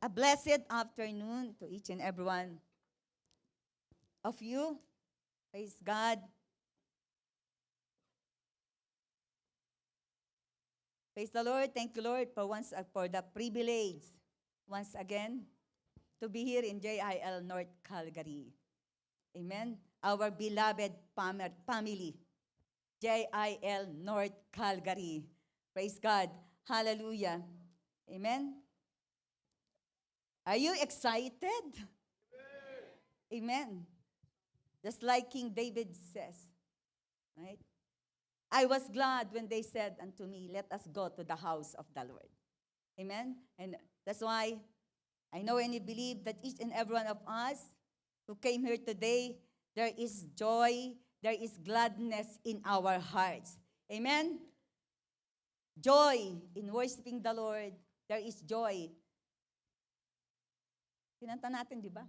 A blessed afternoon to each and every one of you. Praise God. Praise the Lord. Thank you, Lord, for the privilege once again to be here in JIL North Calgary. Amen. Our beloved family, JIL North Calgary. Praise God. Hallelujah. Amen. Are you excited? Amen. Just like King David says, right? I was glad when they said unto me, let us go to the house of the Lord. Amen? And that's why I know and I believe that each and every one of us who came here today, there is joy, there is gladness in our hearts. Amen? Joy in worshiping the Lord. There is joy. Kinanta natin, di ba?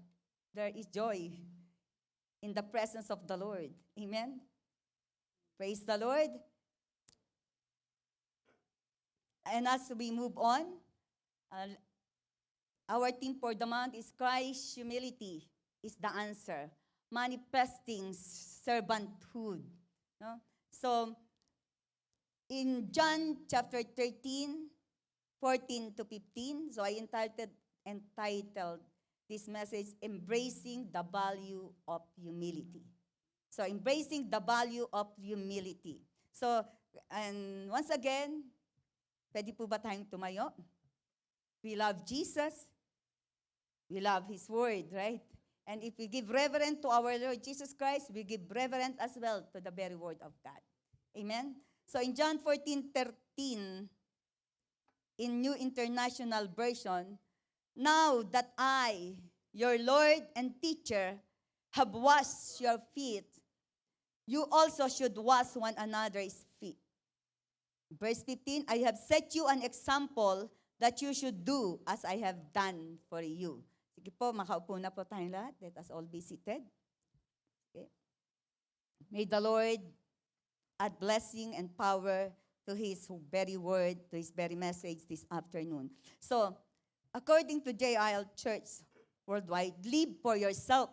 There is joy in the presence of the Lord. Amen? Praise the Lord. And as we move on, our theme for the month is Christ's humility is the answer. Manifesting servanthood. No? So, in John chapter 13, 14 to 15, so I entitled this message, Embracing the Value of Humility. So, embracing the value of humility. So, and once again, pwede po ba tayong tumayo? We love Jesus. We love His Word, right? And if we give reverence to our Lord Jesus Christ, we give reverence as well to the very Word of God. Amen? So in John 14:13, in New International Version, now that I, your Lord and teacher, have washed your feet, you also should wash one another's feet. Verse 15, I have set you an example that you should do as I have done for you. Sige po, makaupo na po tayong lahat. Let us all be seated. Okay. May the Lord add blessing and power to His very word, to His very message this afternoon. So, according to JIL Church Worldwide, live for yourself.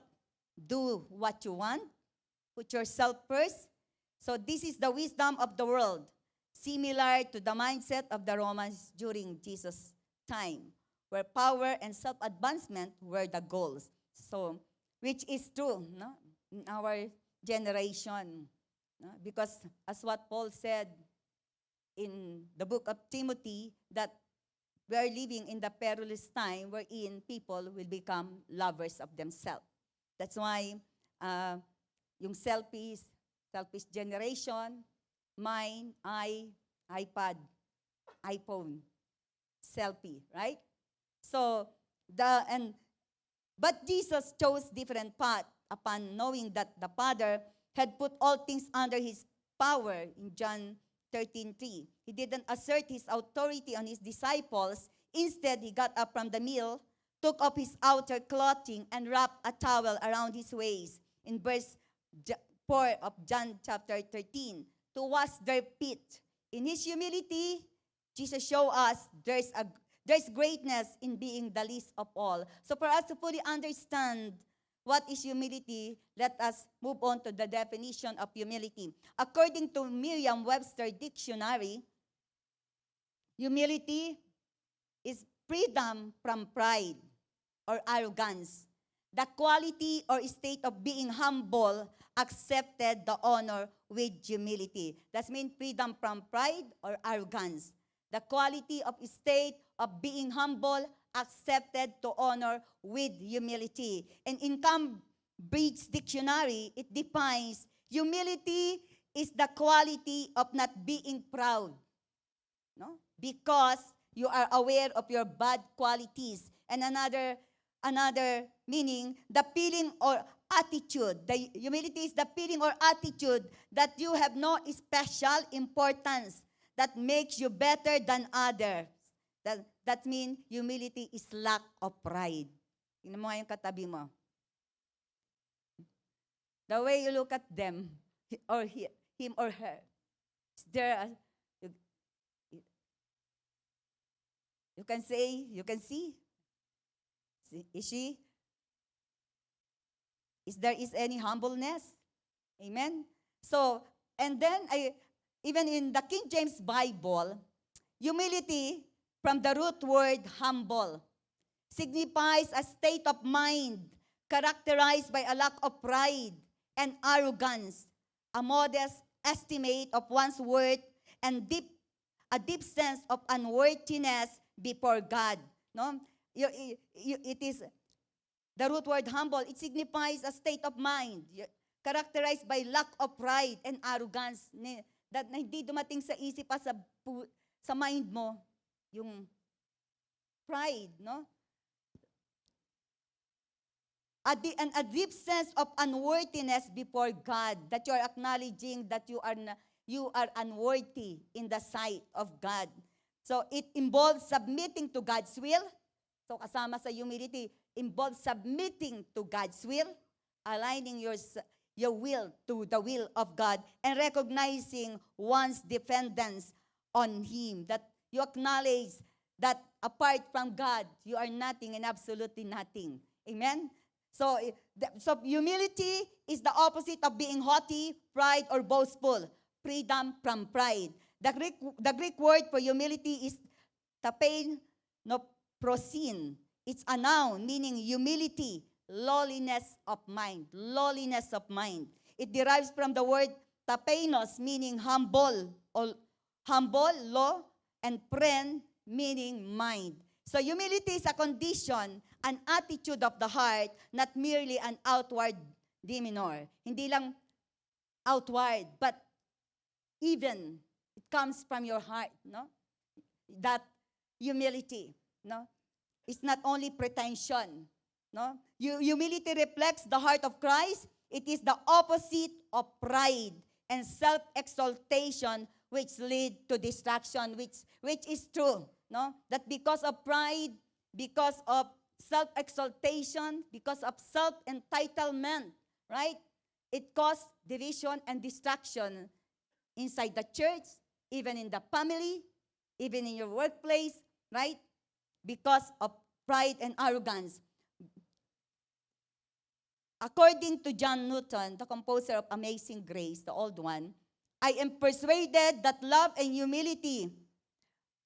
Do what you want. Put yourself first. So this is the wisdom of the world, similar to the mindset of the Romans during Jesus' time, where power and self-advancement were the goals. So, which is true, no? In our generation. No? Because as what Paul said in the book of Timothy, that we are living in the perilous time wherein people will become lovers of themselves. That's why yung selfish generation, mine, iPad, iPhone, selfie, right? So, but Jesus chose different path upon knowing that the Father had put all things under His power in John 13:3. He didn't assert His authority on His disciples. Instead, He got up from the meal, took off His outer clothing, and wrapped a towel around His waist. In verse 4 of John chapter 13, to wash their feet. In His humility, Jesus showed us there's greatness in being the least of all. So for us to fully understand what is humility, let us move on to the definition of humility. According to Merriam-Webster Dictionary, humility is freedom from pride or arrogance. The quality or state of being humble, accepted the honor with humility. That means freedom from pride or arrogance. The quality of state of being humble, accepted to honor with humility. And in Cambridge Dictionary, it defines humility is the quality of not being proud. No? Because you are aware of your bad qualities. And another meaning, the feeling or attitude. The humility is the feeling or attitude that you have no special importance that makes you better than others. That means humility is lack of pride. Tingnan mo nga yung katabi mo. The way you look at them, or him or her, is there you can say, you can see, Is she? Is any humbleness? Amen? So, and then, even in the King James Bible, humility, from the root word humble, signifies a state of mind characterized by a lack of pride and arrogance, a modest estimate of one's worth, and a deep sense of unworthiness before God. No? It is the root word humble. It signifies a state of mind characterized by lack of pride and arrogance. That hindi dumating sa isip pa sa mind mo yung pride, no? A deep sense of unworthiness before God, that you are acknowledging that you are unworthy in the sight of God. So it involves submitting to God's will. So kasama sa humility, involves submitting to God's will, aligning your will to the will of God, and recognizing one's dependence on Him. That you acknowledge that apart from God, you are nothing and absolutely nothing. Amen? So humility is the opposite of being haughty, pride, or boastful. Freedom from pride. The Greek word for humility is tapeiноprosin. It's a noun meaning humility, lowliness of mind. Lowliness of mind. It derives from the word tapeinos, meaning humble, low, and pren, meaning mind. So humility is a condition, an attitude of the heart, not merely an outward demeanor. Hindi lang outward, but even it comes from your heart, no? That humility, no? It's not only pretension, no? Humility reflects the heart of Christ. It is the opposite of pride and self-exaltation, which lead to distraction, which is true, no? That because of pride, because of self-exaltation, because of self-entitlement, right? It causes division and distraction inside the church, even in the family, even in your workplace, right? Because of pride and arrogance. According to John Newton, the composer of Amazing Grace, the old one, I am persuaded that love and humility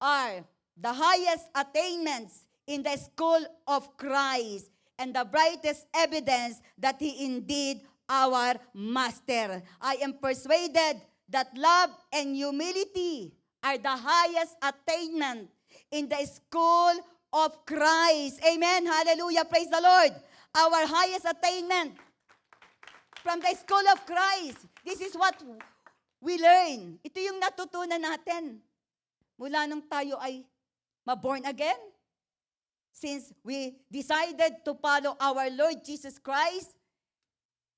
are the highest attainments in the school of Christ and the brightest evidence that He indeed our Master. I am persuaded that love and humility are the highest attainment in the school of Christ. Amen. Hallelujah. Praise the Lord. Our highest attainment from the school of Christ. This is what we learn. Ito yung natutunan natin mula nung tayo ay ma-born again. Since we decided to follow our Lord Jesus Christ,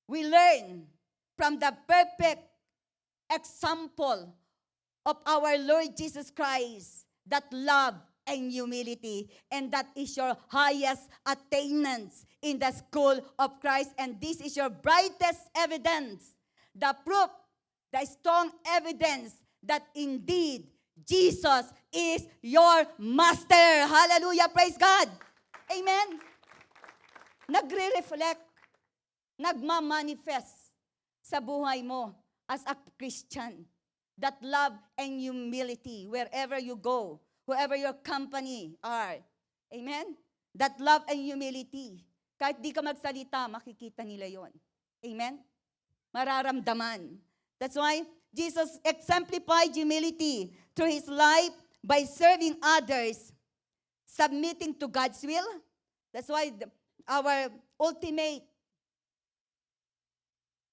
we learn from the perfect example of our Lord Jesus Christ that love and humility, and that is your highest attainments in the school of Christ, and this is your brightest evidence, the proof, the strong evidence that indeed Jesus is your Master. Hallelujah, praise God. Amen. Nagre-reflect, nagmamanifest sa buhay mo as a Christian that love and humility wherever you go, whoever your company are. Amen? That love and humility. Kahit di ka magsalita, makikita nila yon. Amen? Mararamdaman. That's why Jesus exemplified humility through His life by serving others, submitting to God's will. That's why our ultimate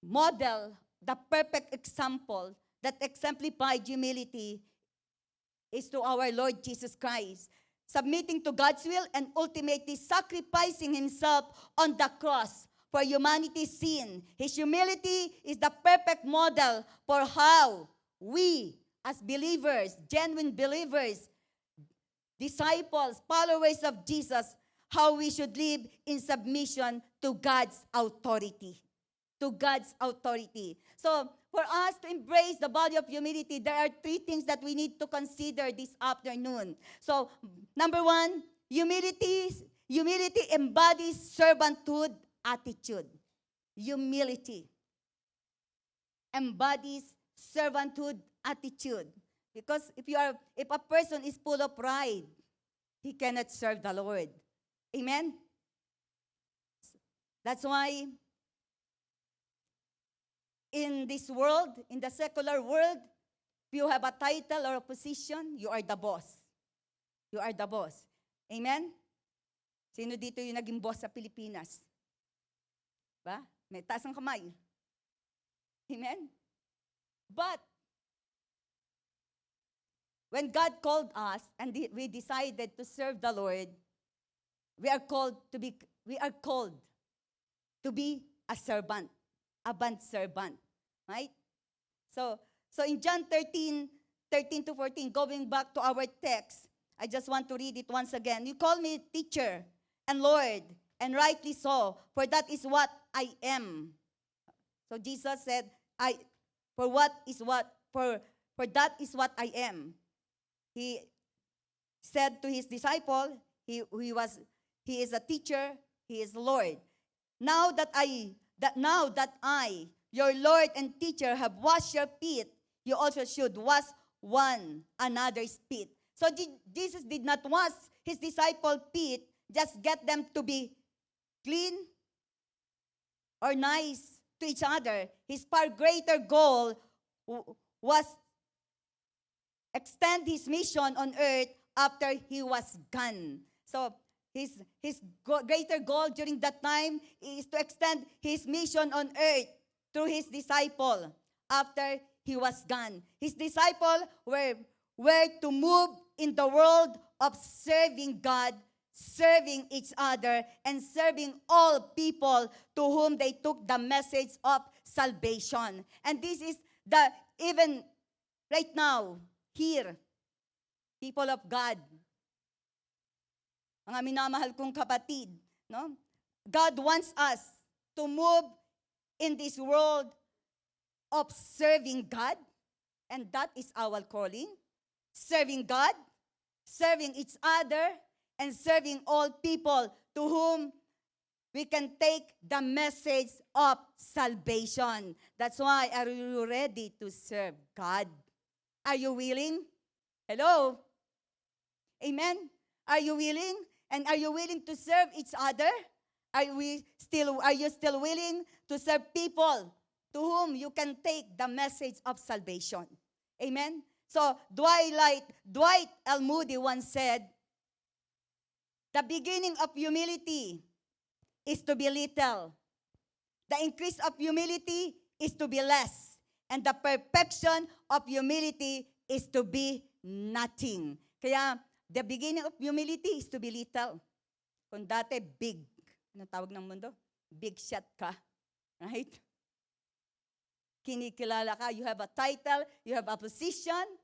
model, the perfect example that exemplified humility is to our Lord Jesus Christ, submitting to God's will and ultimately sacrificing Himself on the cross for humanity's sin. His humility is the perfect model for how we as believers, genuine believers, disciples, followers of Jesus, how we should live in submission to God's authority. To God's authority. So, for us to embrace the body of humility, there are three things that we need to consider this afternoon. So, number one, humility Humility embodies servanthood attitude. Humility embodies servanthood attitude. Because if a person is full of pride, he cannot serve the Lord. Amen? That's why in this world, in the secular world, if you have a title or a position, you are the boss. You are the boss. Amen? Sino dito yung naging boss sa Pilipinas? Ba? May taas ang kamay. Amen? But, when God called us and we decided to serve the Lord, we are called to be a servant, a bond servant, right? So in John 13 to 14, going back to our text, I just want to read it once again. You call me teacher and Lord, and rightly so, for that is what I am. So Jesus said, for that is what I am. He said to his disciple, he is a teacher, he is Lord. Now that I, your Lord and teacher, have washed your feet, you also should wash one another's feet. So Jesus did not wash his disciples' feet, just get them to be clean or nice to each other. His far greater goal was extend his mission on earth after he was gone. So his greater goal during that time is to extend his mission on earth through his disciple after he was gone. His disciples were to move in the world of serving God, serving each other, and serving all people to whom they took the message of salvation. And this is even right now, here, people of God, mga minamahal kong kapatid, no? God wants us to move in this world of serving God, and that is our calling. Serving God, serving each other, and serving all people to whom we can take the message of salvation. That's why, are you ready to serve God? Are you willing? Hello? Amen? Are you willing? And are you willing to serve each other? Are you still willing to serve people to whom you can take the message of salvation? Amen? So, Dwight L. Moody once said, the beginning of humility is to be little. The increase of humility is to be less. And the perfection of humility is to be nothing. Kaya, the beginning of humility is to be little. Kung dati, big. Anong tawag ng mundo? Big shot ka. Right? Kinikilala ka. You have a title. You have a position.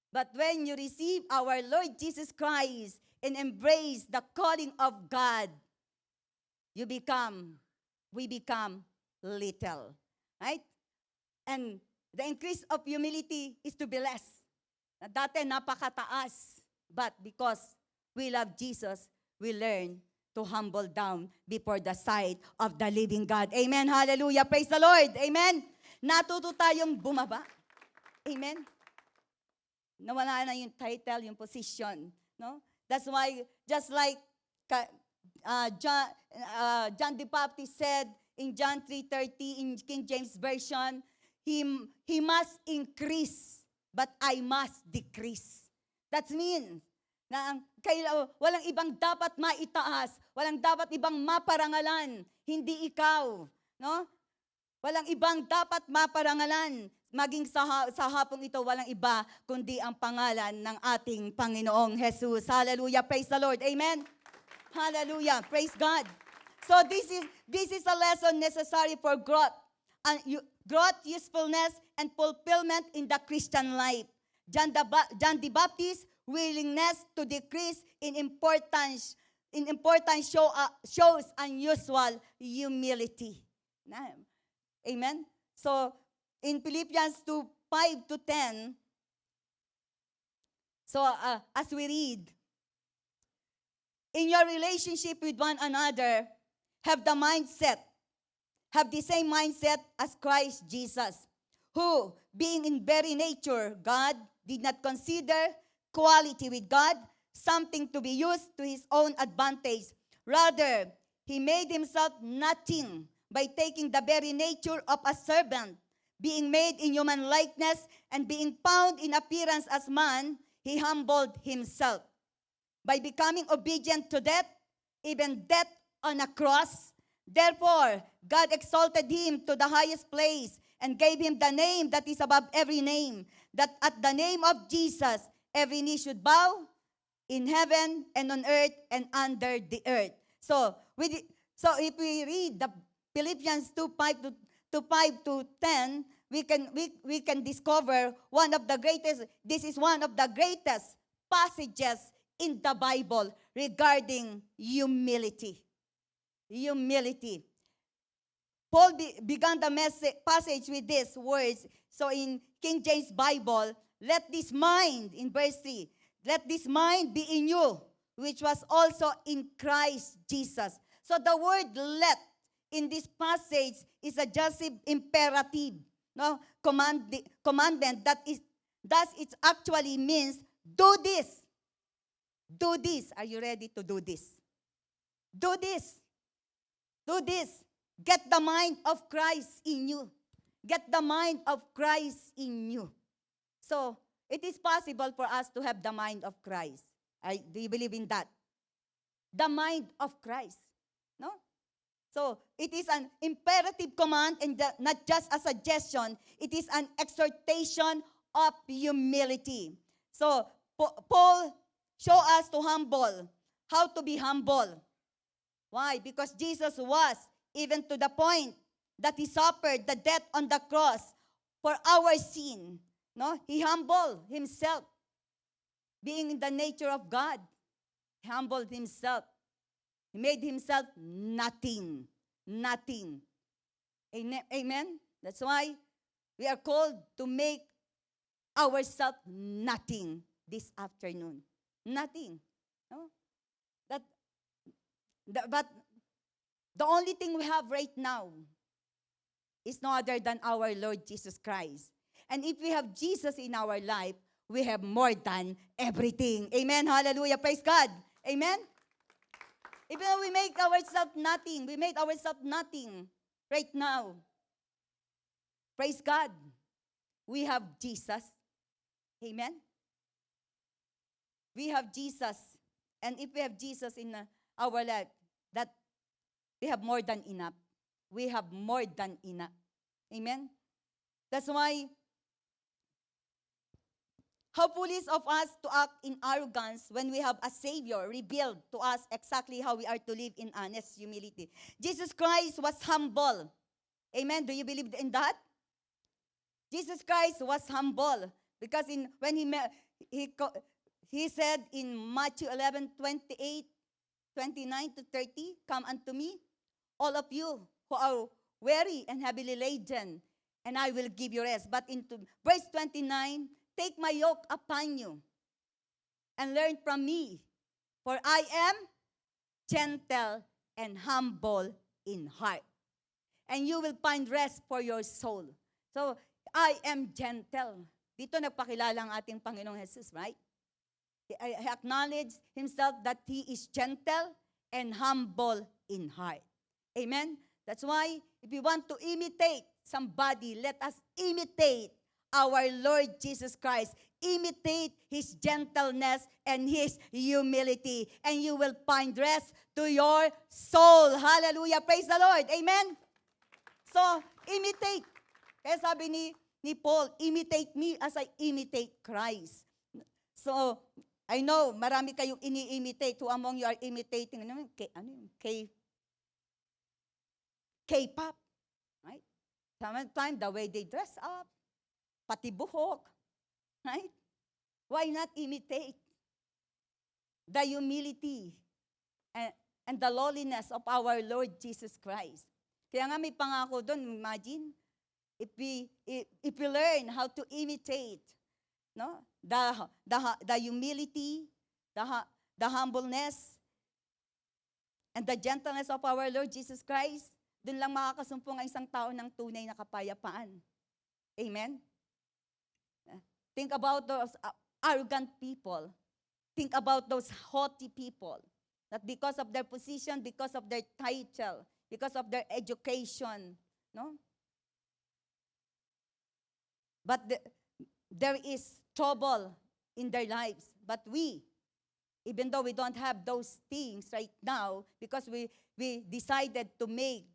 But when you receive our Lord Jesus Christ and embrace the calling of God, we become little. Right? And the increase of humility is to be less. Dati napakataas. But because we love Jesus, we learn to humble down before the sight of the living God. Amen. Hallelujah. Praise the Lord. Amen. Natuto tayong bumaba. Amen. Nawala na yung title, yung position. No? That's why, just like John the Baptist said in John 3:30 in King James Version, He must increase, but I must decrease. That means na walang ibang dapat maitaas, walang dapat ibang maparangalan, hindi ikaw, no? Walang ibang dapat maparangalan. Maging sa hapong ito, walang iba kundi ang pangalan ng ating Panginoong Jesus. Hallelujah. Praise the Lord. Amen. Hallelujah. Praise God. So this is a lesson necessary for growth. Growth, usefulness, and fulfillment in the Christian life. John the Baptist's willingness to decrease in importance shows unusual humility. Amen? So, in Philippians 2:5-10, so as we read, in your relationship with one another, have the same mindset as Christ Jesus, who, being in very nature God, did not consider equality with God something to be used to his own advantage. Rather, he made himself nothing by taking the very nature of a servant, being made in human likeness, and being found in appearance as man, he humbled himself by becoming obedient to death, even death on a cross. Therefore, God exalted him to the highest place and gave him the name that is above every name, that at the name of Jesus, every knee should bow in heaven and on earth and under the earth. So, if we read the Philippians 5 to 10, we can discover this is one of the greatest passages in the Bible regarding humility. Humility. Paul began the passage with these words. So in King James Bible, let this mind, in verse 3, let this mind be in you, which was also in Christ Jesus. So the word let in this passage is a just imperative, no, commandment that is, thus it actually means do this. Do this. Are you ready to do this? Do this. Do this. Get the mind of Christ in you. Get the mind of Christ in you. So, it is possible for us to have the mind of Christ. Do you believe in that? The mind of Christ. No? So, it is an imperative command and not just a suggestion. It is an exhortation of humility. So, Paul showed us how to be humble. Why? Because Jesus was, even to the point that he suffered the death on the cross for our sin. No? He humbled himself, being in the nature of God. He humbled himself. He made himself nothing. Nothing. Amen? That's why we are called to make ourselves nothing this afternoon. Nothing. No? But the only thing we have right now is no other than our Lord Jesus Christ. And if we have Jesus in our life, we have more than everything. Amen? Hallelujah. Praise God. Amen? Even though we make ourselves nothing, we made ourselves nothing right now. Praise God. We have Jesus. Amen? We have Jesus. And if we have Jesus in our life, that we have more than enough. We have more than enough. Amen? That's why, how foolish of us to act in arrogance when we have a Savior revealed to us exactly how we are to live in honest humility. Jesus Christ was humble. Amen? Do you believe in that? Jesus Christ was humble because when he said in Matthew 11:29 to 30, come unto me, all of you who are weary and heavily laden, and I will give you rest. But into verse 29, take my yoke upon you and learn from me, for I am gentle and humble in heart, and you will find rest for your soul. So, I am gentle. Dito nagpakilala ang ating Panginoong Jesus, right? He acknowledged himself that he is gentle and humble in heart. Amen? That's why, if we want to imitate somebody, let us imitate our Lord Jesus Christ. Imitate his gentleness and his humility, and you will find rest to your soul. Hallelujah. Praise the Lord. Amen? So, imitate. Kaya sabi ni Paul, imitate me as I imitate Christ. So, I know, marami kayong ini-imitate. Who among you are imitating? K-pop. Right? Sometimes, the way they dress up, pati buhok. Right? Why not imitate the humility and the lowliness of our Lord Jesus Christ? Kaya nga may pangako doon, imagine, if we learn how to imitate, no, the humility, the humbleness, and the gentleness of our Lord Jesus Christ, dun lang makakasumpong ang isang tao ng tunay na kapayapaan. Amen? Think about those arrogant people. Think about those haughty people. That because of their position, because of their title, because of their education, no? But there is trouble in their lives. But we, even though we don't have those things right now, because we decided to make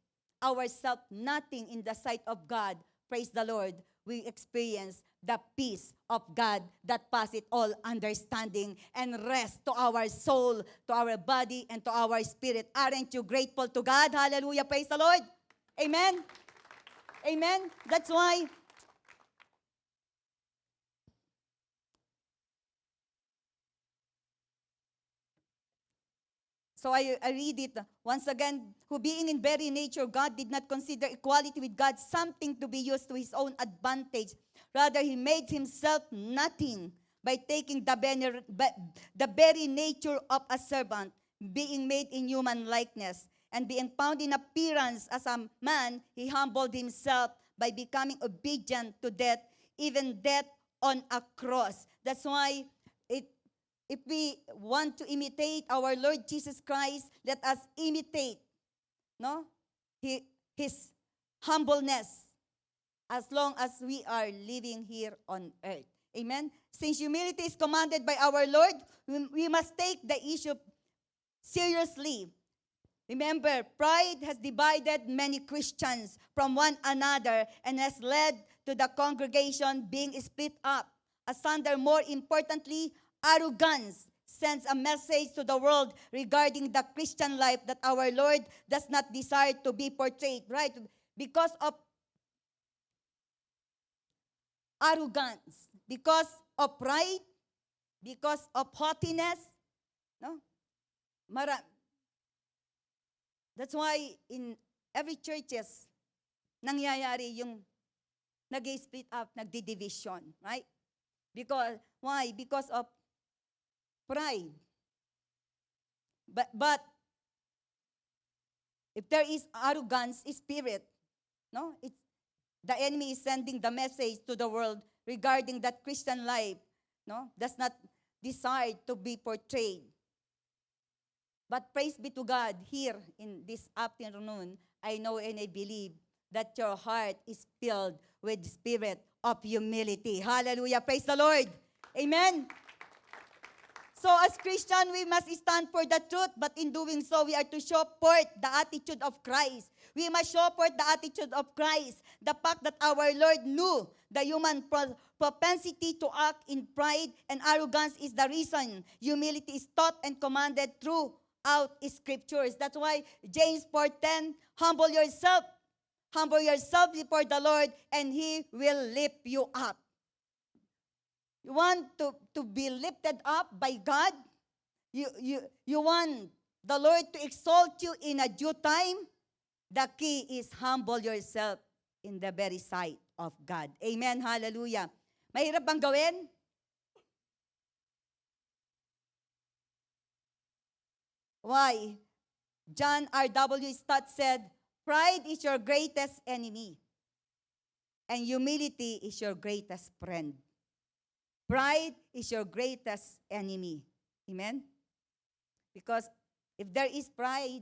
ourselves nothing in the sight of God, praise the Lord, we experience the peace of God that passeth all understanding and rest to our soul, to our body, and to our spirit. Aren't you grateful to God? Hallelujah, praise the Lord. Amen. Amen. That's why so I read it once again. Who being in very nature God did not consider equality with God something to be used to his own advantage. Rather, he made himself nothing by taking the very nature of a servant, being made in human likeness, and being found in appearance as a man, he humbled himself by becoming obedient to death, even death on a cross. That's why if we want to imitate our Lord Jesus Christ, let us imitate, no, his humbleness as long as we are living here on earth. Amen? Since humility is commanded by our Lord, we must take the issue seriously. Remember, pride has divided many Christians from one another and has led to the congregation being split up. Asunder, more importantly, arrogance sends a message to the world regarding the Christian life that our Lord does not desire to be portrayed, right? Because of arrogance, because of pride, because of haughtiness, no? That's why in every churches, nangyayari yung nag-split up, nagdi-division, right? Because, why? Because of pride. But if there is arrogance spirit, no, the enemy is sending the message to the world regarding that Christian life, no, does not desire to be portrayed. But praise be to God, here in this afternoon, I know and I believe that your heart is filled with spirit of humility. Hallelujah, praise the Lord. Amen. So as Christian, we must stand for the truth, but in doing so, we are to show forth the attitude of Christ. We must show forth the attitude of Christ. The fact that our Lord knew the human propensity to act in pride and arrogance is the reason humility is taught and commanded throughout Scriptures. That's why James 4:10, humble yourself before the Lord, and He will lift you up. You want to be lifted up by God? You want the Lord to exalt you in a due time? The key is humble yourself in the very sight of God. Amen, hallelujah. Mahirap bang gawin? Why? John R.W. Stott said, pride is your greatest enemy, and humility is your greatest friend. Pride is your greatest enemy. Amen? Because if there is pride,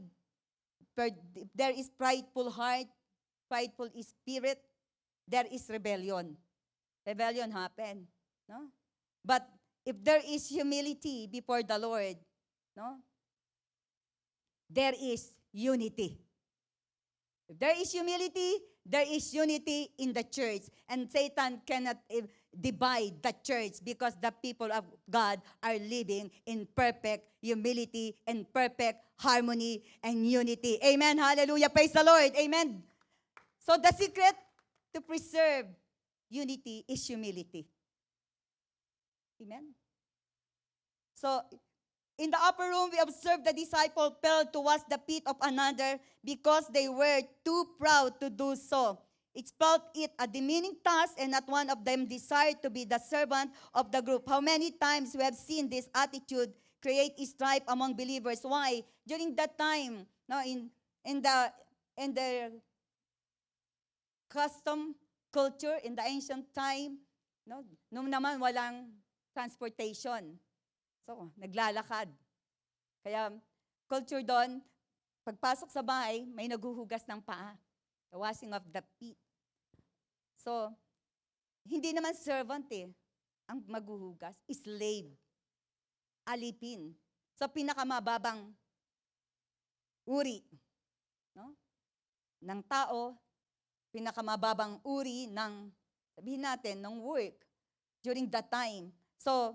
if there is prideful heart, prideful spirit, there is rebellion. Rebellion happen. No? But if there is humility before the Lord, no? There is unity. If there is humility, there is unity in the church. And Satan cannot divide the church because the people of God are living in perfect humility and perfect harmony and unity. Amen. Hallelujah. Praise the Lord. Amen. So the secret to preserve unity is humility. Amen. So in the upper room, we observed the disciple fell to wash the feet of another because they were too proud to do so. It felt it a demeaning task, and not one of them desired to be the servant of the group. How many times we have seen this attitude create strife among believers. Why? During that time, no, in the custom culture in the ancient time, no, nung naman walang transportation. So, naglalakad. Kaya culture doon, pagpasok sa bahay, may naghuhugas ng paa. The washing of the feet. So, hindi naman servant ang maghuhugas, slave, alipin. So, pinakamababang uri, no, ng tao, pinakamababang uri ng, sabihin natin, ng work during that time. So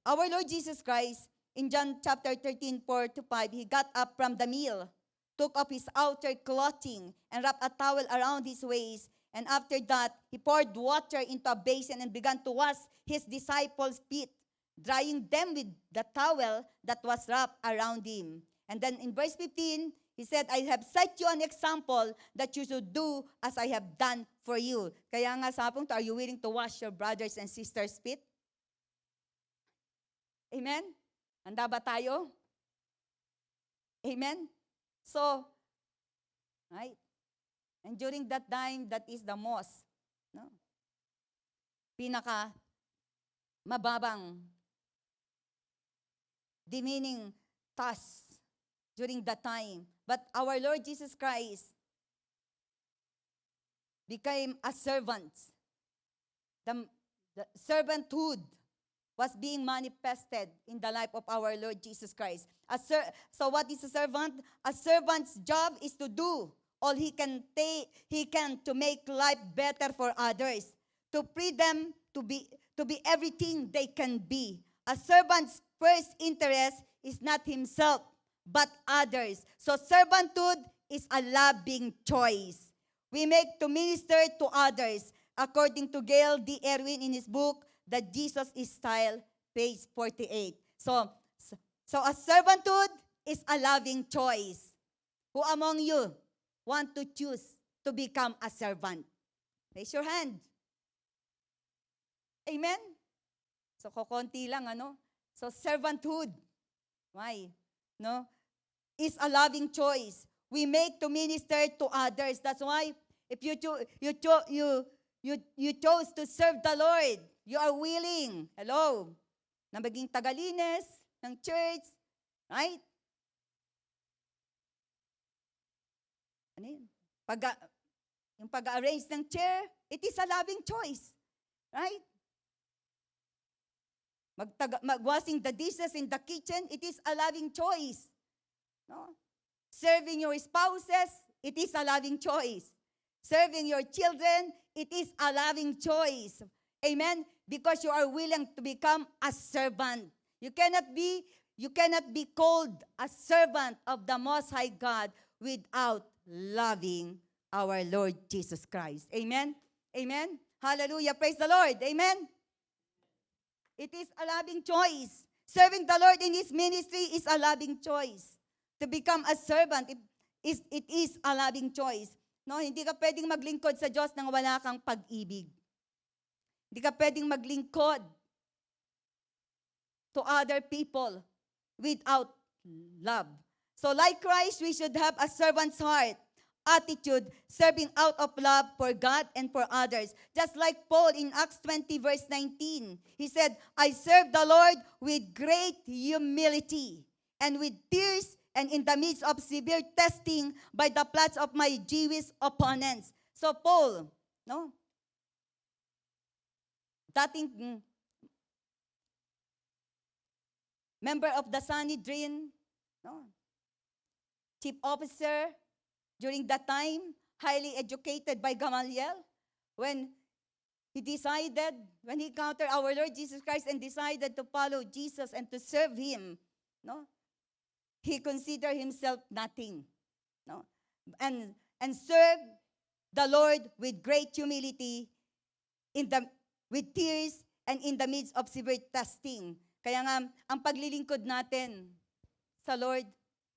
our Lord Jesus Christ, in John chapter 13:4-5, he got up from the meal, took off his outer clothing, and wrapped a towel around his waist. And after that, he poured water into a basin and began to wash his disciples' feet, drying them with the towel that was wrapped around him. And then in verse 15, he said, I have set you an example that you should do as I have done for you. Kaya nga sapong to, are you willing to wash your brothers and sisters' feet? Amen? Handa ba tayo? Amen? So, right? And during that time, that is the most, no? Pinaka mababang demeaning task during that time. But our Lord Jesus Christ became a servant. The servanthood was being manifested in the life of our Lord Jesus Christ. So what is a servant? A servant's job is to do all he can to make life better for others, to free them to be everything they can be. A servant's first interest is not himself, but others. So servanthood is a loving choice. We make to minister to others, according to Gail D. Erwin in his book, The Jesus is Style, page 48. So a servanthood is a loving choice. Who among you want to choose to become a servant? Raise your hand. Amen? So kokonti lang, ano? So servanthood, why? No? Is a loving choice. We make to minister to others. That's why if you chose to serve the Lord, you are willing, hello, na maging tagalinis ng church, right? Ano yun? Yung pag-arrange ng chair, it is a loving choice, right? Washing the dishes in the kitchen, it is a loving choice. No? Serving your spouses, it is a loving choice. Serving your children, it is a loving choice. Amen? Because you are willing to become a servant. You cannot be called a servant of the Most High God without loving our Lord Jesus Christ. Amen? Amen? Hallelujah. Praise the Lord. Amen? It is a loving choice. Serving the Lord in His ministry is a loving choice. To become a servant, it is a loving choice. No, hindi ka pwedeng maglingkod sa Diyos nang wala kang pag-ibig. Hindi ka pwedeng maglingkod to other people without love. So like Christ, we should have a servant's heart, attitude, serving out of love for God and for others. Just like Paul in Acts 20 verse 19, he said, I serve the Lord with great humility and with tears and in the midst of severe testing by the plots of my Jewish opponents. So Paul, no? Dating member of the Sanhedrin, no? Chief officer during that time, highly educated by Gamaliel, when he encountered our Lord Jesus Christ and decided to follow Jesus and to serve Him, no? He considered himself nothing, no? And served the Lord with great humility, with tears, and in the midst of severe testing. Kaya nga, ang paglilingkod natin sa Lord,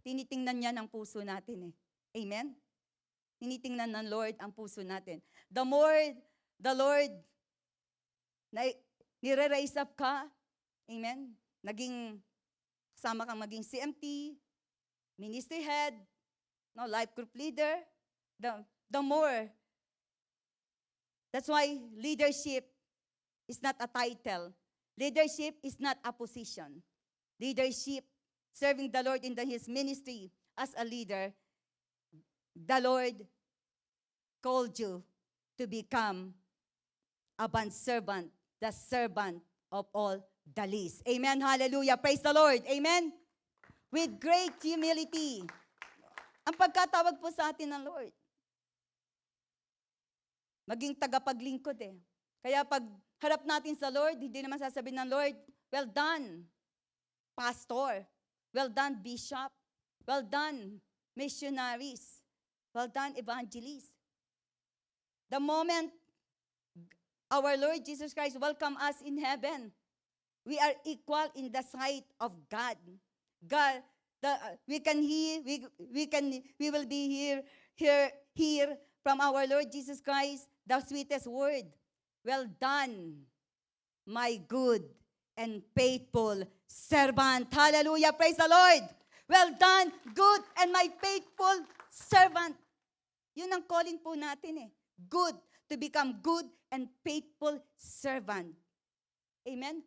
tinitingnan niya ng puso natin Amen? Tinitingnan ng Lord ang puso natin. The more the Lord nire-raise up ka, Amen? Kasama kang maging CMT, ministry head, no, life group leader, the more. That's why leadership is not a title. Leadership is not a position. Leadership, serving the Lord in His ministry as a leader, the Lord called you to become a bondservant, the servant of all the least. Amen. Hallelujah. Praise the Lord. Amen. With great humility. Ang pagkatawag po sa atin ng Lord, maging tagapaglingkod eh. Kaya pag harap natin sa Lord, hindi naman sasabihin ng Lord, well done, pastor. Well done, bishop. Well done, missionaries. Well done, evangelists. The moment our Lord Jesus Christ welcome us in heaven, we are equal in the sight of God. God, we will be hear from our Lord Jesus Christ the sweetest word. Well done, my good and faithful servant. Hallelujah, praise the Lord. Well done, good and my faithful servant. Yun ang calling po natin eh. Good, to become good and faithful servant. Amen?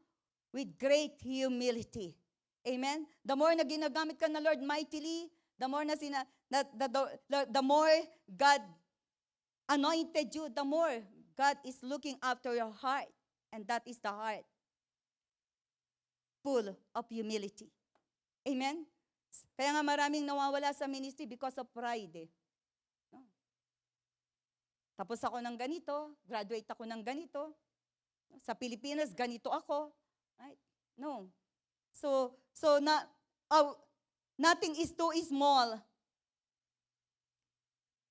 With great humility. Amen? The more na ginagamit ka na Lord mightily, the more the more God anointed you, the more God is looking after your heart. And that is the heart full of humility. Amen? Kaya nga maraming nawawala sa ministry because of pride eh. No? Tapos ako ng ganito, graduate ako ng ganito. Sa Pilipinas, ganito ako. Right? No. So nothing is too small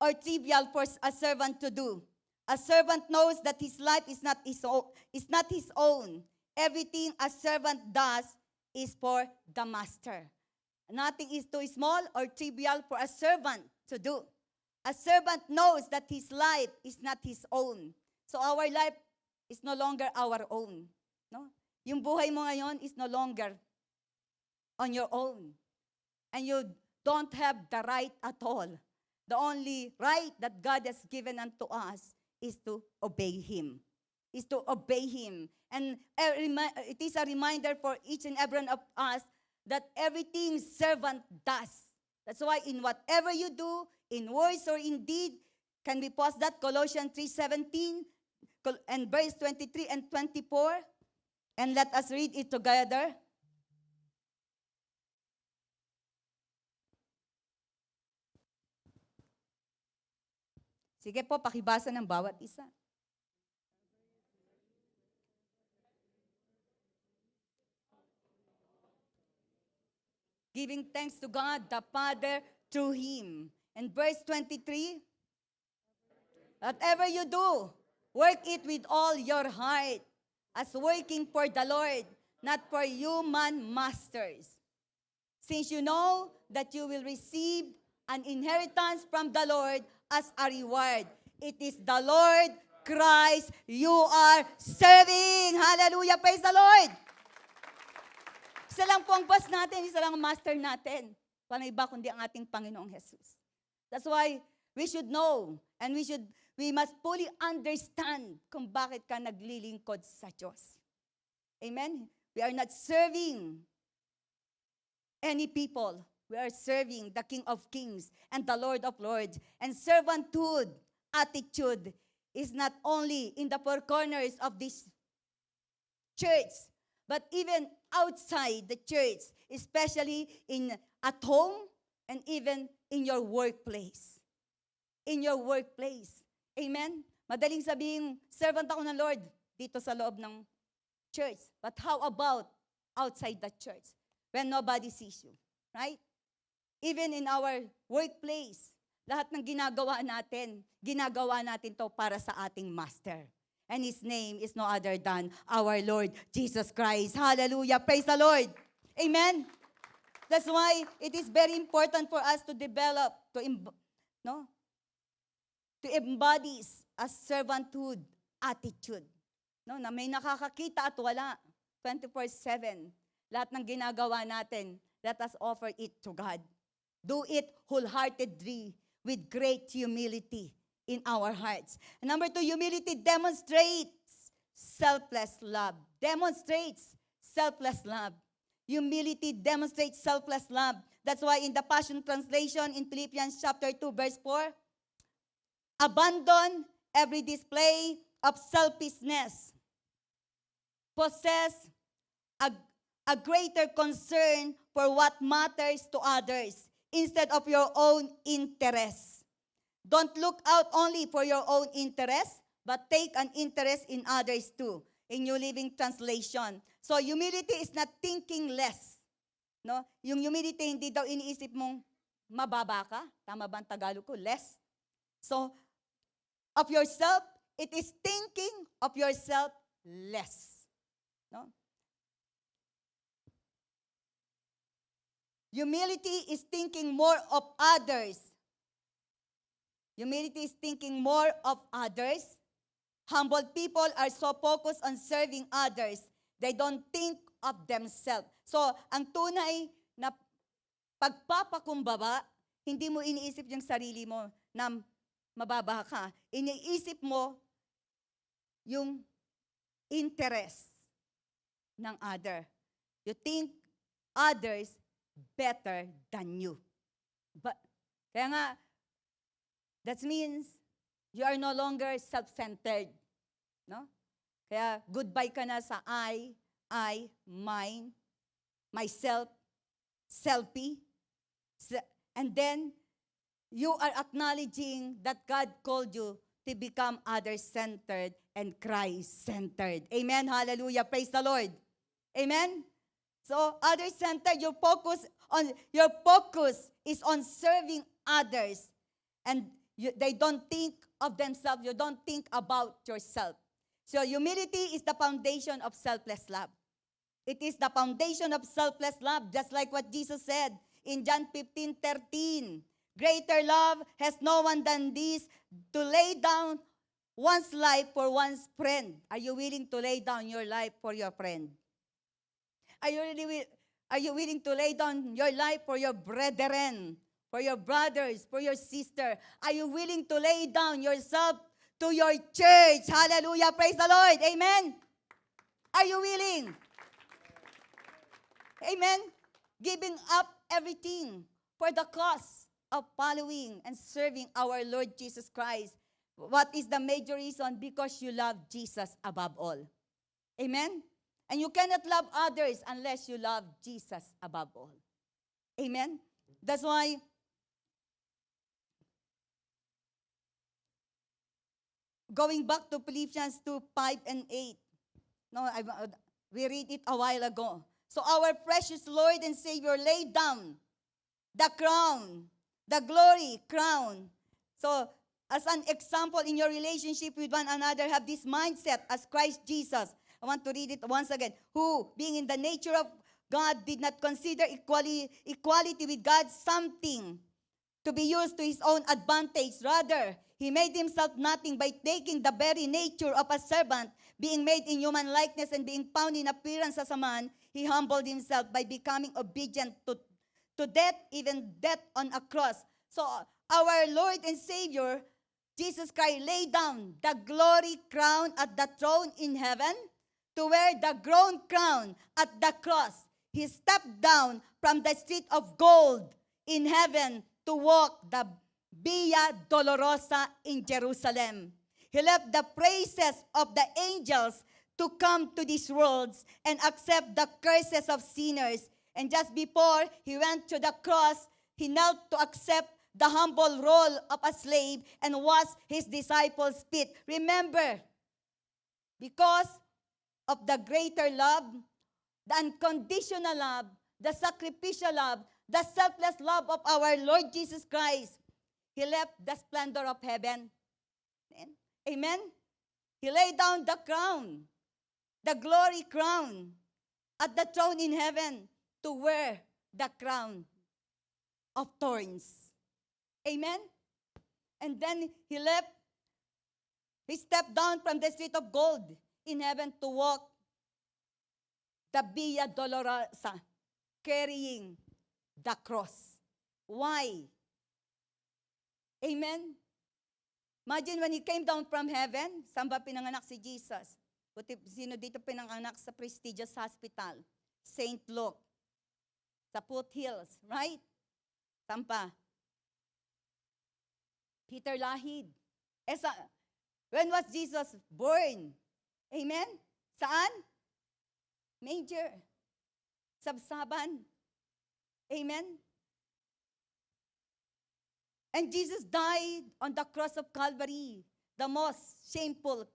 or trivial for a servant to do. A servant knows that his life is not his own. Everything a servant does is for the master. Nothing is too small or trivial for a servant to do. A servant knows that his life is not his own. So our life is no longer our own. No? Yung buhay mo ngayon is no longer on your own. And you don't have the right at all. The only right that God has given unto us is to obey Him. Is to obey Him. And it is a reminder for each and every one of us that everything servant does. That's why in whatever you do, in words or in deed, can we pause that? Colossians 3:17 and verse 23 and 24. And let us read it together. Sige po, pakibasa ng bawat isa. Giving thanks to God the Father through Him. And verse 23, whatever you do, work it with all your heart, as working for the Lord, not for human masters. Since you know that you will receive an inheritance from the Lord as a reward. It is the Lord Christ you are serving. Hallelujah, praise the Lord. Isa lang po ang boss natin, isa lang ang master natin. Walang iba kundi ang ating Panginoong Jesus. That's why we should know and we must fully understand kung bakit ka naglilingkod sa Diyos. Amen? We are not serving any people. We are serving the King of Kings and the Lord of Lords. And servanthood attitude is not only in the four corners of this church, but even outside the church, especially at home and even in your workplace. In your workplace. Amen? Madaling sabihin, servant ako ng Lord dito sa loob ng church. But how about outside the church? When nobody sees you. Right? Even in our workplace, lahat ng ginagawa natin to para sa ating master. And His name is no other than our Lord Jesus Christ. Hallelujah. Praise the Lord. Amen. That's why it is very important for us to develop, to embody a servanthood attitude. No, na may nakakakita at wala. 24/7. Lahat ng ginagawa natin, let us offer it to God. Do it wholeheartedly with great humility in our hearts. And number 2, humility demonstrates selfless love. Demonstrates selfless love. Humility demonstrates selfless love. That's why in the Passion Translation in Philippians chapter 2, verse 4, abandon every display of selfishness. Possess a greater concern for what matters to others instead of your own interests. Don't look out only for your own interests, but take an interest in others too. In New Living Translation. So humility is not thinking less. No? Yung humility, hindi daw iniisip mong mababa ka. Tama ba ang Tagalog ko? Less. So, of yourself, it is thinking of yourself less. No? Humility is thinking more of others. Humility is thinking more of others. Humble people are so focused on serving others, they don't think of themselves. So, ang tunay na pagpapakumbaba, hindi mo iniisip yung sarili mo na mababa ka. Iniisip mo yung interest ng other. You think others better than you. But, kaya nga, that means you are no longer self-centered. No? Kaya goodbye ka na sa I, mine, myself, selfie. And then, you are acknowledging that God called you to become other-centered and Christ-centered. Amen? Hallelujah. Praise the Lord. Amen? So, other-centered, your focus is on serving others. And they don't think of themselves. You don't think about yourself. So, humility is the foundation of selfless love. It is the foundation of selfless love, just like what Jesus said in John 15:13. Greater love has no one than this, to lay down one's life for one's friend. Are you willing to lay down your life for your friend? Are you willing to lay down your life for your brethren, for your brothers, for your sister? Are you willing to lay down yourself to your church? Hallelujah, praise the Lord, amen? Are you willing? Amen? Giving up everything for the cause of following and serving our Lord Jesus Christ. What is the major reason? Because you love Jesus above all. Amen? And you cannot love others unless you love Jesus above all. Amen? That's why going back to Philippians 2:5 and 8. No, we read it a while ago. So our precious Lord and Savior laid down the crown, the glory crown. So as an example in your relationship with one another, have this mindset as Christ Jesus. I want to read it once again. Who, being in the nature of God, did not consider equality with God something to be used to his own advantage. Rather, he made himself nothing by taking the very nature of a servant, being made in human likeness and being found in appearance as a man. He humbled himself by becoming obedient to death, even death on a cross. So our Lord and Savior, Jesus Christ, laid down the glory crown at the throne in heaven to wear the crown at the cross. He stepped down from the street of gold in heaven to walk the Via Dolorosa in Jerusalem. He left the praises of the angels to come to these worlds and accept the curses of sinners. And just before he went to the cross, he knelt to accept the humble role of a slave and wash his disciples' feet. Remember, because of the greater love, the unconditional love, the sacrificial love, the selfless love of our Lord Jesus Christ, he left the splendor of heaven. Amen? He laid down the crown, the glory crown, at the throne in heaven to wear the crown of thorns. Amen? And then he stepped down from the street of gold in heaven to walk the Via Dolorosa, carrying the cross. Why? Amen? Imagine when He came down from heaven, saan ba pinanganak si Jesus? Sino dito pinanganak sa prestigious hospital? St. Luke. Sa foothills, right? Saan pa? Peter Lahid. When was Jesus born? Amen? Saan? Manger. Sabsaban. Amen? And Jesus died on the cross of Calvary, the most shameful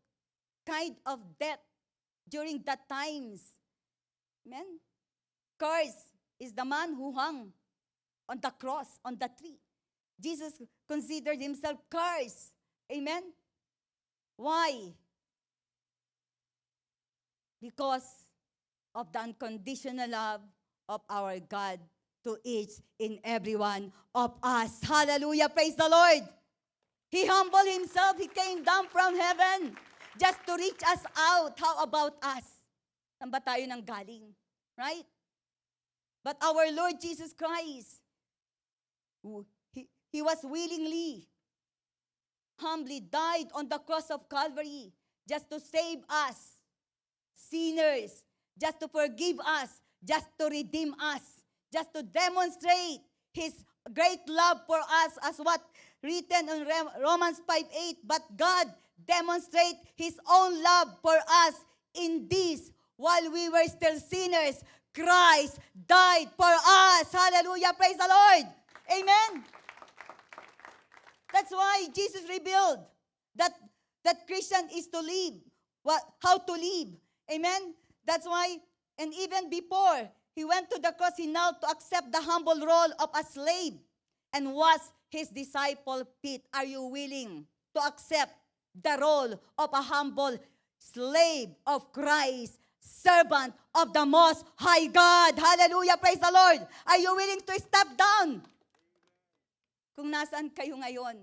kind of death during that times. Amen? Cursed is the man who hung on the cross, on the tree. Jesus considered himself cursed. Amen? Why? Because of the unconditional love of our God to each and every one of us. Hallelujah. Praise the Lord. He humbled himself. He came down from heaven just to reach us out. How about us? Saan ba tayo nang galing? Right? But our Lord Jesus Christ, He was willingly, humbly died on the cross of Calvary just to save us, sinners, just to forgive us, just to redeem us, just to demonstrate His great love for us as what written in Romans 5:8. But God demonstrate His own love for us in this, while we were still sinners, Christ died for us. Hallelujah. Praise the Lord. Amen. That's why Jesus revealed that Christian is to live, how to live. Amen. That's why, and even before He went to the cross, He knelt to accept the humble role of a slave and was His disciple feet. Are you willing to accept the role of a humble slave of Christ, servant of the Most High God? Hallelujah, praise the Lord. Are you willing to step down? Kung nasaan kayo ngayon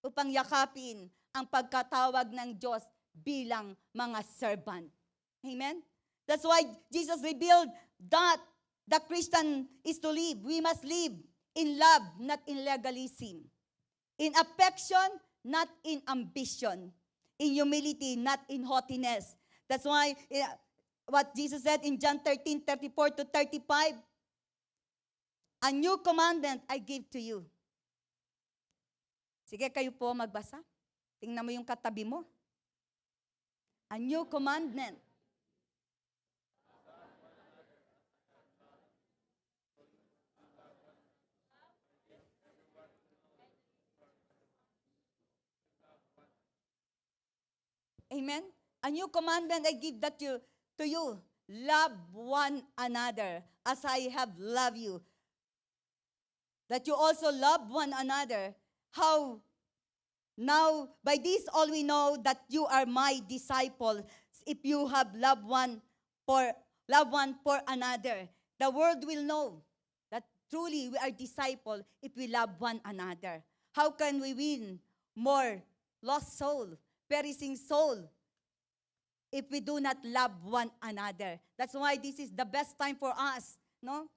upang yakapin ang pagkatawag ng Diyos bilang mga servant. Amen? That's why Jesus revealed that the Christian is to live. We must live in love, not in legalism. In affection, not in ambition. In humility, not in haughtiness. That's why what Jesus said in John 13:34-35, a new commandment I give to you. Sige, kayo po magbasa. Tingnan mo yung katabi mo. A new commandment. Amen? A new commandment I give to you. Love one another as I have loved you. That you also love one another. How? Now, by this all we know that you are my disciple, if you have love one for another. The world will know that truly we are disciples if we love one another. How can we win more lost soul, perishing soul, if we do not love one another? That's why this is the best time for us, no?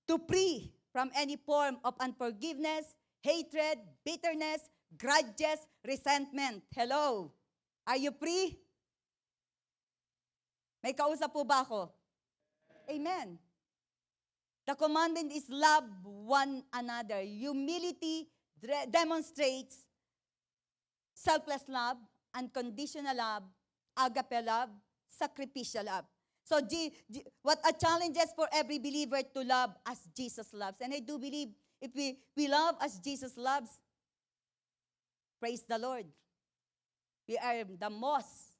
To free from any form of unforgiveness, hatred, bitterness, grudges, resentment. Hello? Are you free? May kausap po ba ako? Amen. The commandment is love one another. Humility demonstrates selfless love, unconditional love, agape love, sacrificial love. So what a challenge is for every believer to love as Jesus loves. And I do believe if we love as Jesus loves, praise the Lord, we are the most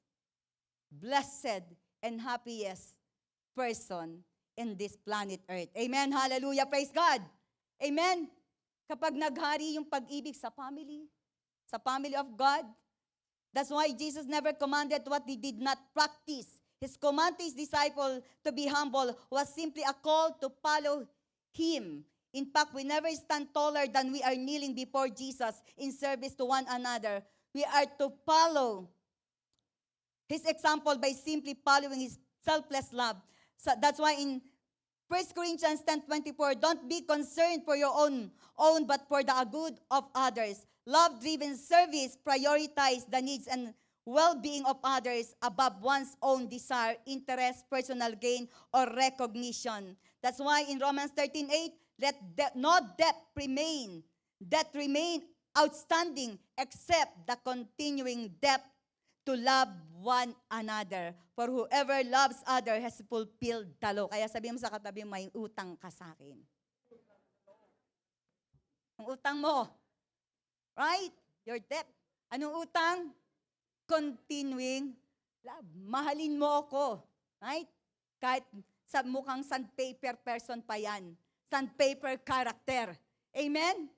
blessed and happiest person in this planet Earth. Amen. Hallelujah. Praise God. Amen. Kapag naghari yung pag-ibig sa family of God, that's why Jesus never commanded what He did not practice. His command to His disciple to be humble was simply a call to follow Him. In fact, we never stand taller than we are kneeling before Jesus in service to one another. We are to follow His example by simply following His selfless love. So that's why in 1 Corinthians 10:24, don't be concerned for your own, but for the good of others. Love-driven service prioritize the needs and well-being of others above one's own desire, interest, personal gain, or recognition. That's why in Romans 13:8, let no debt remain outstanding except the continuing debt to love one another. For whoever loves other has fulfilled the law. Kaya sabihin mo sa katabi, may utang ka sa akin. Ang utang mo, right? Your debt. Anong utang? Continuing love. Mahalin mo ako. Right? Kahit sa mukhang sandpaper person pa yan. Sandpaper character. Amen?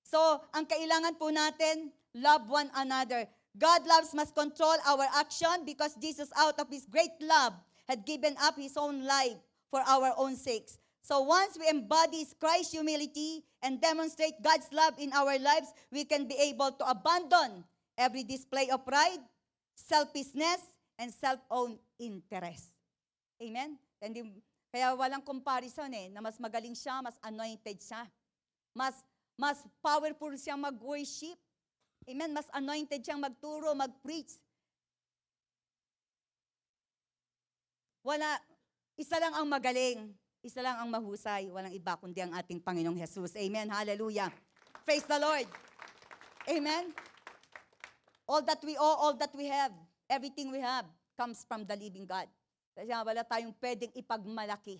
So, ang kailangan po natin, love one another. God loves must control our action because Jesus, out of His great love, had given up His own life for our own sakes. So once we embody Christ's humility and demonstrate God's love in our lives, we can be able to abandon every display of pride, selfishness, and self-own interest. Amen? Kaya walang comparison na mas magaling siya, mas anointed siya. Mas powerful siya mag-worship. Amen? Mas anointed siyang magturo, mag-preach. Isa lang ang magaling. Isa lang ang mahusay. Walang iba kundi ang ating Panginoong Jesus. Amen? Hallelujah. Praise the Lord. Amen? All that we owe, all that we have, everything we have, comes from the living God. Kasi wala tayong pwedeng ipagmalaki.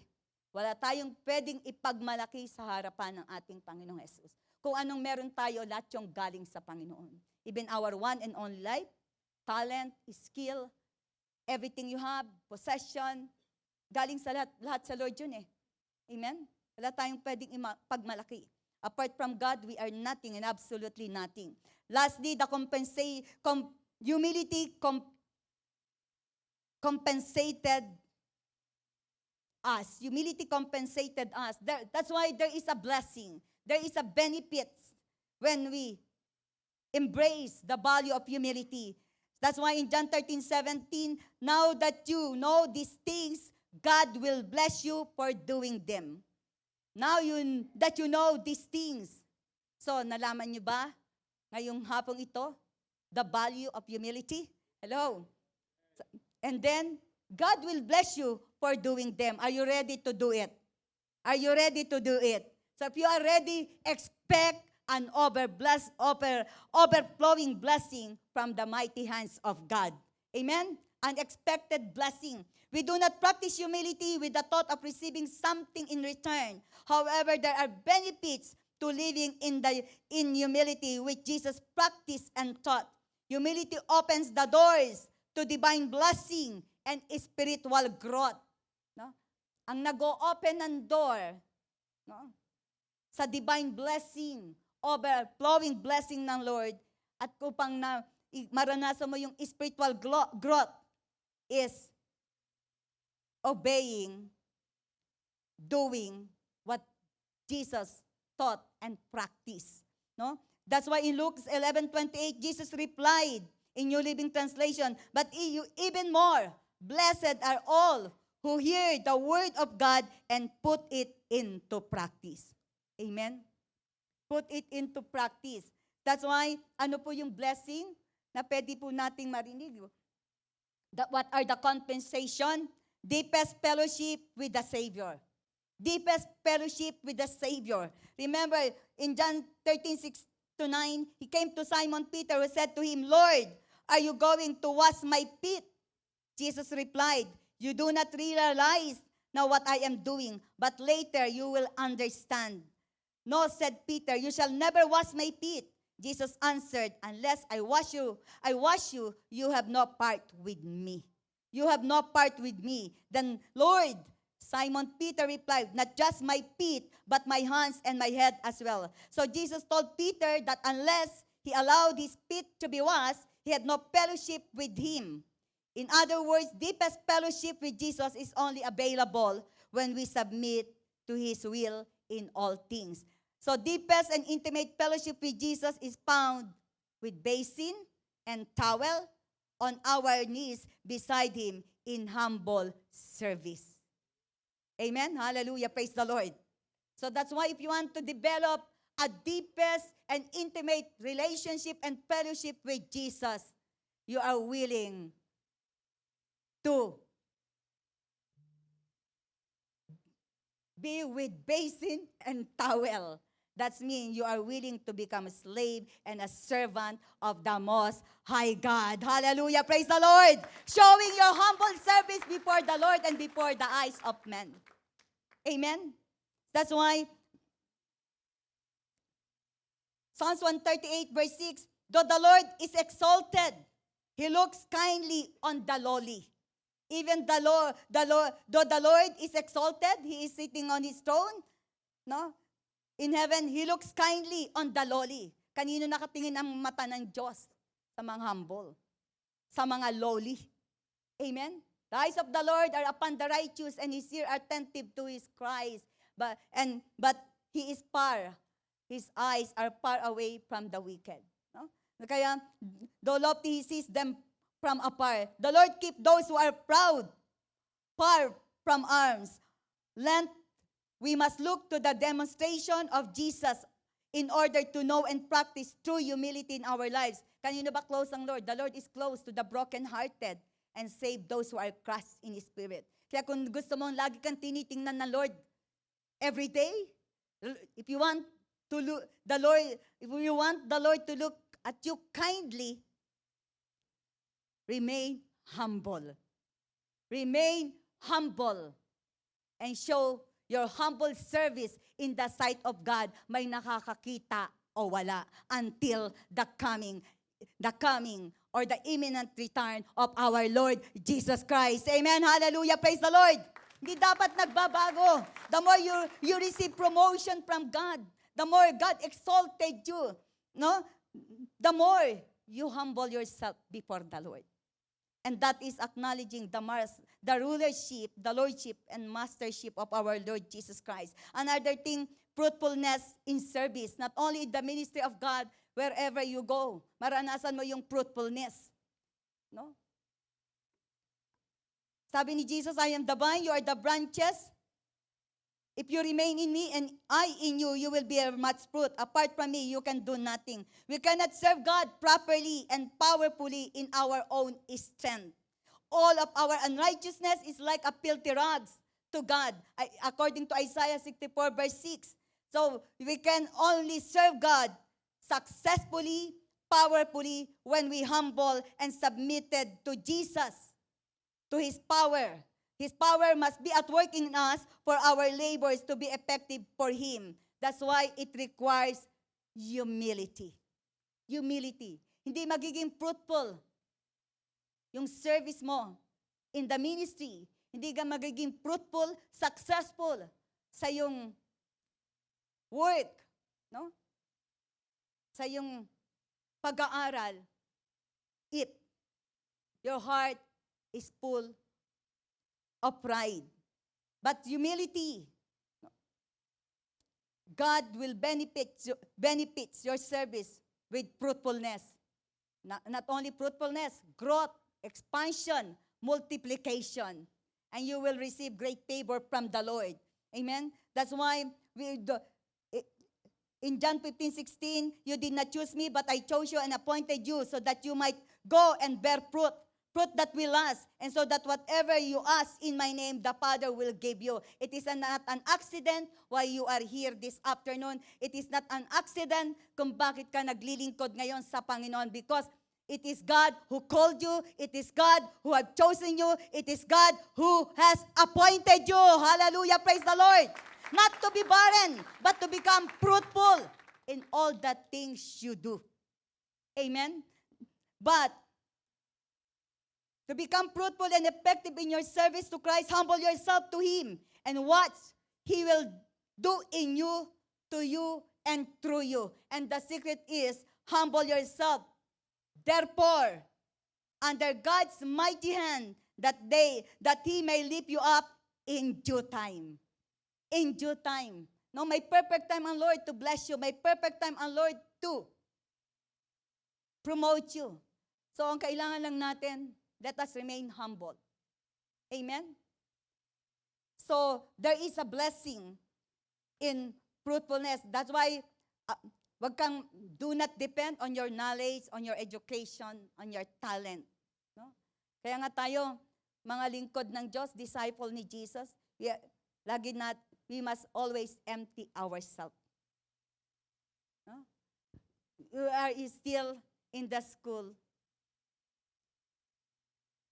Wala tayong pwedeng ipagmalaki sa harapan ng ating Panginoong Jesus. Kung anong meron tayo, lahat yung galing sa Panginoon. Even our one and only life, talent, skill, everything you have, possession, galing sa lahat sa Lord yun Amen? Wala tayong pwedeng pagmalaki. Apart from God, we are nothing and absolutely nothing. Lastly, the humility compensated us. Humility compensated us. That's why there is a blessing. There is a benefit when we embrace the value of humility. That's why in John 13:17, now that you know these things, God will bless you for doing them. Now that you know these things. So, nalaman niyo ba ngayong hapong ito, the value of humility? Hello? And then, God will bless you for doing them. Are you ready to do it? Are you ready to do it? So if you are ready, expect an overflowing blessing from the mighty hands of God. Amen? Unexpected blessing. We do not practice humility with the thought of receiving something in return. However, there are benefits to living in humility, which Jesus practiced and taught. Humility opens the doors to divine blessing and spiritual growth. No? Ang nag-o-open ng door, no? Sa divine blessing, overflowing blessing ng Lord, at upang maranasan mo yung spiritual growth is obeying, doing what Jesus taught and practiced. No? That's why in Luke 11:28, Jesus replied in New Living Translation, but even more, blessed are all who hear the word of God and put it into practice. Amen? Put it into practice. That's why, ano po yung blessing na pwede po nating marinig? What are the compensation? Deepest fellowship with the Savior. Deepest fellowship with the Savior. Remember, in John 13:6-9, He came to Simon Peter who said to Him, Lord, are you going to wash my feet? Jesus replied, you do not realize now what I am doing, but later you will understand. No, said Peter, you shall never wash my feet. Jesus answered, unless I wash you, you have no part with me. You have no part with me. Then, Lord, Simon Peter replied, not just my feet, but my hands and my head as well. So Jesus told Peter that unless he allowed his feet to be washed, he had no fellowship with him. In other words, deepest fellowship with Jesus is only available when we submit to His will in all things. So deepest and intimate fellowship with Jesus is found with basin and towel, on our knees beside Him in humble service. Amen? Hallelujah. Praise the Lord. So that's why if you want to develop a deepest and intimate relationship and fellowship with Jesus, you are willing to be with basin and towel. That means you are willing to become a slave and a servant of the Most High God. Hallelujah. Praise the Lord. Showing your humble service before the Lord and before the eyes of men. Amen. That's why Psalms 138 verse 6, though the Lord is exalted, He looks kindly on the lowly. Even though the Lord is exalted, He is sitting on His throne, no? In heaven, He looks kindly on the lowly. Kanino nakatingin ang mata ng Diyos? Sa mga humble, sa mga lowly. Amen? The eyes of the Lord are upon the righteous, and His ears are attentive to His cries. But He is far. His eyes are far away from the wicked. No? Kaya, though lofty, He sees them from afar. The Lord keep those who are proud far from arms. Lent, we must look to the demonstration of Jesus in order to know and practice true humility in our lives. Kanino ba close ang Lord? The Lord is close to the brokenhearted and save those who are crushed in spirit. Kaya kung gusto mong lagi kang tinitingnan ng Lord every day, if you want to look the Lord, if you want the Lord to look at you kindly, remain humble. Remain humble and show your humble service in the sight of God. May nakakakita o wala until the coming or the imminent return of our Lord Jesus Christ. Amen. Hallelujah. Praise the Lord. Hindi dapat nagbabago. The more you receive promotion from God, the more God exalted you, no? The more you humble yourself before the Lord. And that is acknowledging the rulership, the lordship, and mastership of our Lord Jesus Christ. Another thing, fruitfulness in service. Not only in the ministry of God, wherever you go, maranasan mo yung fruitfulness. No? Sabi ni Jesus, I am the vine, you are the branches. If you remain in me and I in you, you will bear much fruit. Apart from me, you can do nothing. We cannot serve God properly and powerfully in our own strength. All of our unrighteousness is like a filthy rags to God, according to Isaiah 64 verse 6. So we can only serve God successfully, powerfully, when we humble and submitted to Jesus, to His power. His power must be at work in us for our labors to be effective for Him. That's why it requires humility. Humility. Hindi magiging fruitful yung service mo in the ministry. Hindi ka magiging fruitful, successful sa yung work, no? Sa yung pag-aaral, if your heart is full of pride. But humility, God will benefits your service with fruitfulness. Not only fruitfulness, growth, expansion, multiplication. And you will receive great favor from the Lord. Amen? That's why in John 15:16, you did not choose me, but I chose you and appointed you so that you might go and bear fruit that will last, and so that whatever you ask in my name, the Father will give you. It is not an accident why you are here this afternoon. It is not an accident kung bakit ka naglilingkod ngayon sa Panginoon, because it is God who called you, it is God who has chosen you, it is God who has appointed you. Hallelujah, praise the Lord. Not to be barren, but to become fruitful in all the things you do. Amen? But to become fruitful and effective in your service to Christ, humble yourself to Him and watch He will do in you, to you, and through you. And the secret is, humble yourself, therefore, under God's mighty hand, that He may lift you up in due time. In due time. No, may perfect time ang Lord to bless you. May perfect time ang Lord to promote you. So, ang kailangan lang natin, let us remain humble. Amen? So, there is a blessing in fruitfulness. That's why, do not depend on your knowledge, on your education, on your talent. No? Kaya nga tayo, mga lingkod ng Diyos, disciple ni Jesus, we must always empty ourselves. No? We are still in the school.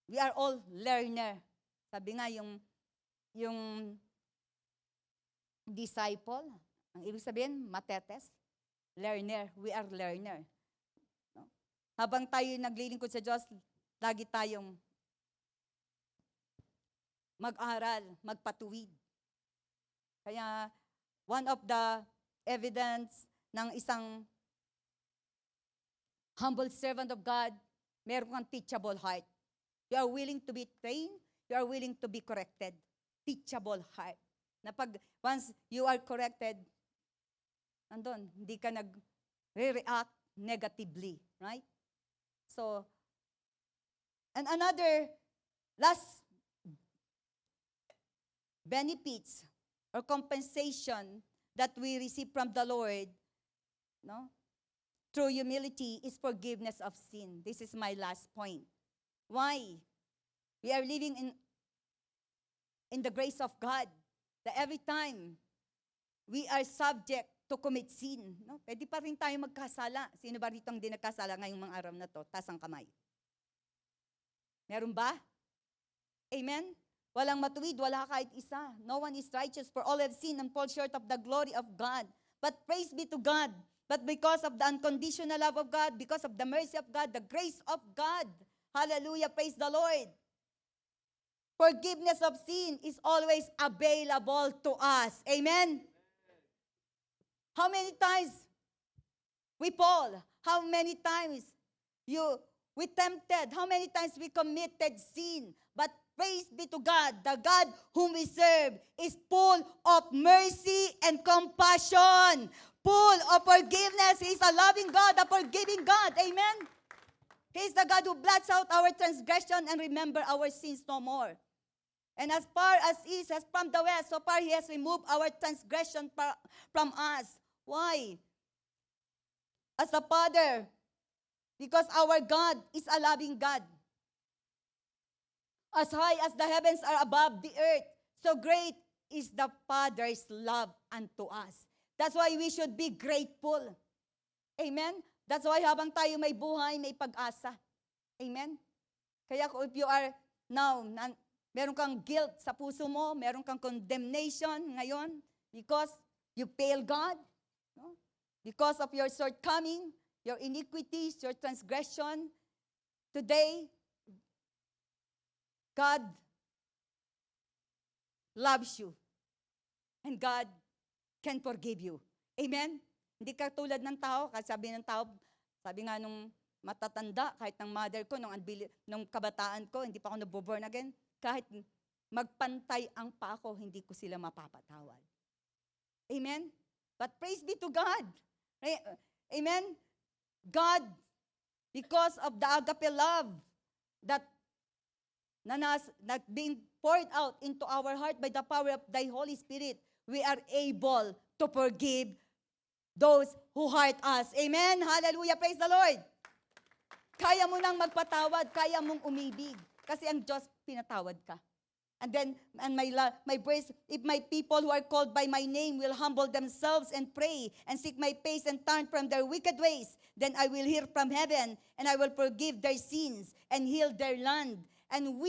We are all learner. Sabi nga yung disciple, ang ibig sabihin, matetes, learner. We are learner. No? Habang tayo naglilingkod sa Diyos, lagi tayong mag-aral, magpatuwid. Kaya, one of the evidence ng isang humble servant of God, meron kang teachable heart. You are willing to be trained, you are willing to be corrected. Teachable heart. Na once you are corrected, andun, hindi ka nag-react negatively, right? So, and another last benefits or compensation that we receive from the Lord, no, through humility is forgiveness of sin. This is my last point. Why? We are living in the grace of God. That every time we are subject to commit sin. No? Pwede pa rin tayo magkasala. Sino ba rito ang di nagkasala ngayong mga araw na to? Taas ang kamay. Meron ba? Amen? Walang matuwid, wala kahit isa. No one is righteous, for all have sinned and fall short of the glory of God. But praise be to God. But because of the unconditional love of God, because of the mercy of God, the grace of God, hallelujah, praise the Lord. Forgiveness of sin is always available to us. Amen? How many times we fall? How many times we tempted? How many times we committed sin? But praise be to God, the God whom we serve is full of mercy and compassion, full of forgiveness. He is a loving God, a forgiving God. Amen? He is the God who blots out our transgression and remember our sins no more. And as far as east as from the west, so far He has removed our transgression from us. Why? As a Father, because our God is a loving God. As high as the heavens are above the earth, so great is the Father's love unto us. That's why we should be grateful. Amen? That's why habang tayo may buhay, may pag-asa. Amen? Kaya if you are now, meron kang guilt sa puso mo, meron kang condemnation ngayon because you fail God, no? Because of your shortcoming, your iniquities, your transgression, today, God loves you. And God can forgive you. Amen? Hindi ka tulad ng tao, kasi sabi nga nung matatanda, kahit ng mother ko, nung kabataan ko, hindi pa ako naboborn again, kahit magpantay ang pa ako, hindi ko sila mapapatawad. Amen? But praise be to God. Amen? God, because of the agape love that being poured out into our heart by the power of Thy Holy Spirit, we are able to forgive those who hurt us. Amen? Hallelujah. Praise the Lord. Kaya mo nang magpatawad, kaya mong umibig. Kasi ang Diyos, pinatawad ka. And then, my praise, if my people who are called by my name will humble themselves and pray and seek my face and turn from their wicked ways, then I will hear from heaven and I will forgive their sins and heal their land. And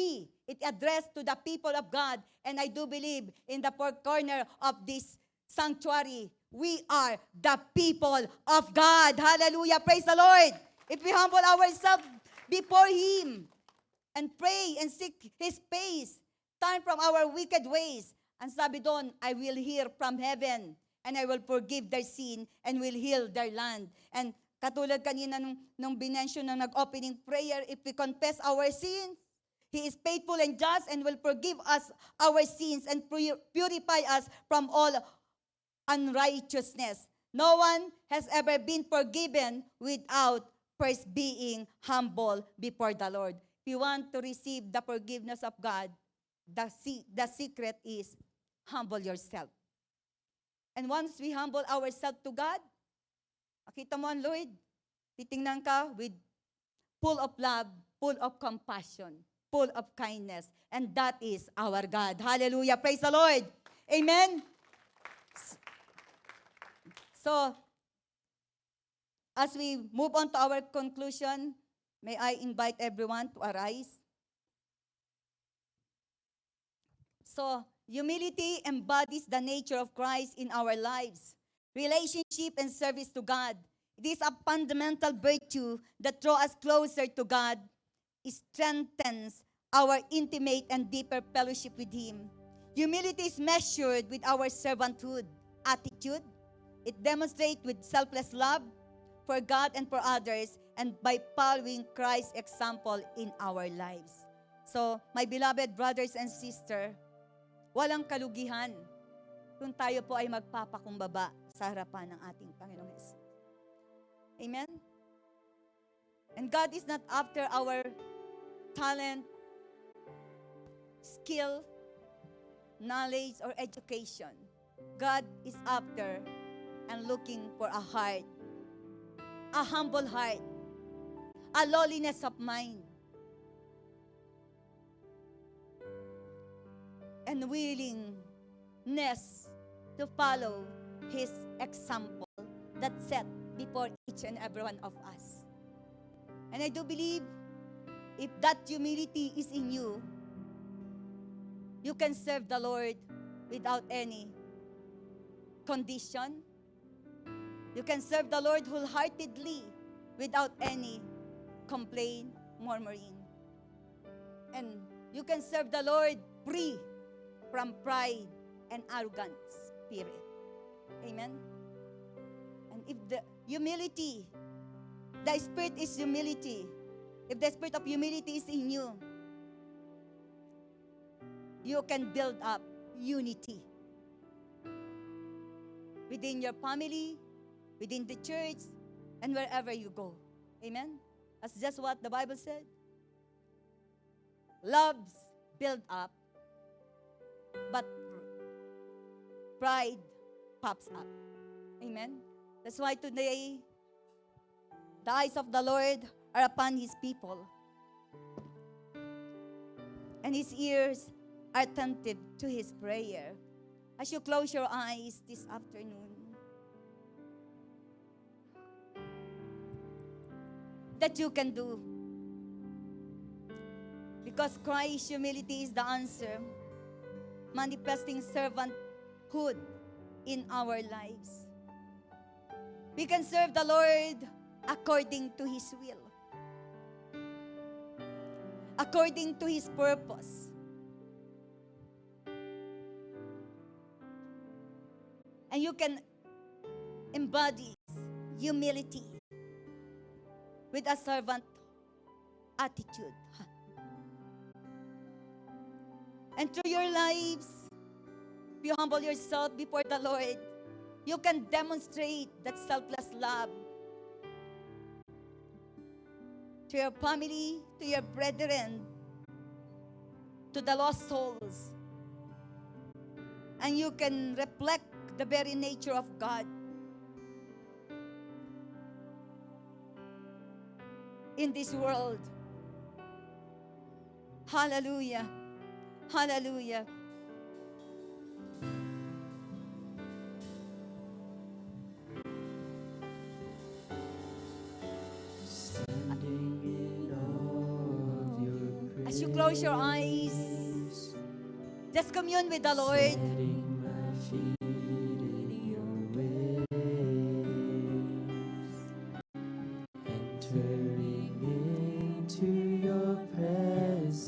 it addressed to the people of God, and I do believe in the fourth corner of this sanctuary, we are the people of God. Hallelujah. Praise the Lord. If we humble ourselves before Him and pray and seek His face, turn from our wicked ways, and sabi doon, I will hear from heaven, and I will forgive their sin, and will heal their land. And katulad kanina nung binensyon na nag-opening prayer, if we confess our sins, He is faithful and just and will forgive us our sins and purify us from all unrighteousness. No one has ever been forgiven without first being humble before the Lord. If you want to receive the forgiveness of God, the secret is humble yourself. And once we humble ourselves to God, makita mo ang Lord, titingnan ka with full of love, full of compassion, full of kindness. And that is our God. Hallelujah. Praise the Lord. Amen. So, as we move on to our conclusion, may I invite everyone to arise. So, humility embodies the nature of Christ in our lives. Relationship and service to God. It is a fundamental virtue that draws us closer to God. It strengthens our intimate and deeper fellowship with Him. Humility is measured with our servanthood attitude. It demonstrates with selfless love for God and for others, and by following Christ's example in our lives. So, my beloved brothers and sisters, walang kalugihan kung tayo po ay magpapakumbaba sa harapan ng ating Panginoong Hesus. Amen? And God is not after our talent, skill, knowledge, or education. God is after and looking for a heart, a humble heart, a lowliness of mind, and willingness to follow His example that set before each and every one of us. And I do believe if that humility is in you, you can serve the Lord without any condition. You can serve the Lord wholeheartedly without any complaint, murmuring. And you can serve the Lord free from pride and arrogant spirit. Amen? And if the humility, the spirit is humility, if the spirit of humility is in you, you can build up unity within your family, within the church, and wherever you go. Amen? That's just what the Bible said. Love's build up, but pride pops up. Amen? That's why today, the eyes of the Lord are upon His people. And His ears are attentive to His prayer. As you close your eyes this afternoon, that you can do. Because Christ's humility is the answer, manifesting servanthood in our lives. We can serve the Lord according to His will, according to His purpose. And you can embody humility with a servant attitude. And through your lives, if you humble yourself before the Lord, you can demonstrate that selfless love to your family, to your brethren, to the lost souls. And you can reflect the very nature of God in this world. Hallelujah. Hallelujah. As you close your eyes, just commune with the Lord.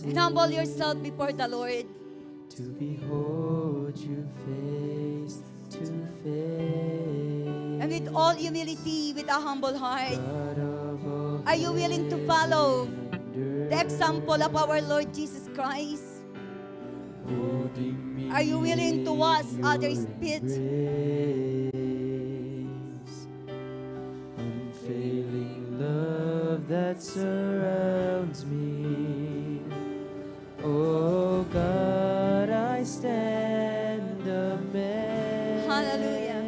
And humble yourself before the Lord. To behold you face to face. And with all humility, with a humble heart, God of all are you willing to follow grandeur, the example of our Lord Jesus Christ? holding me Are you willing to wash in others' your feet? embrace? Unfailing love that surrounds me. Oh God, I stand amazed. Hallelujah.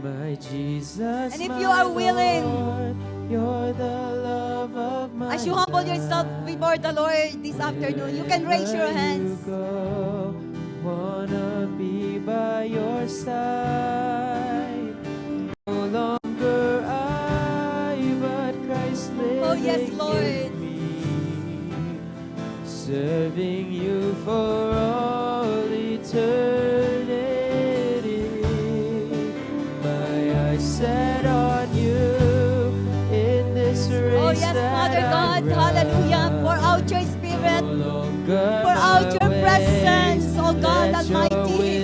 My Jesus, And if my you are willing, Lord, you're the love of my as you humble yourself life. before the Lord this afternoon, you can raise your Wherever hands. you go, wanna be by your side. No longer I, but Christ living Oh, yes, Lord. in me. Serving you for all eternity. My eyes set on you in this race. Oh, yes, Father God. Hallelujah. Pour out your Spirit. Pour out your presence, oh God Almighty.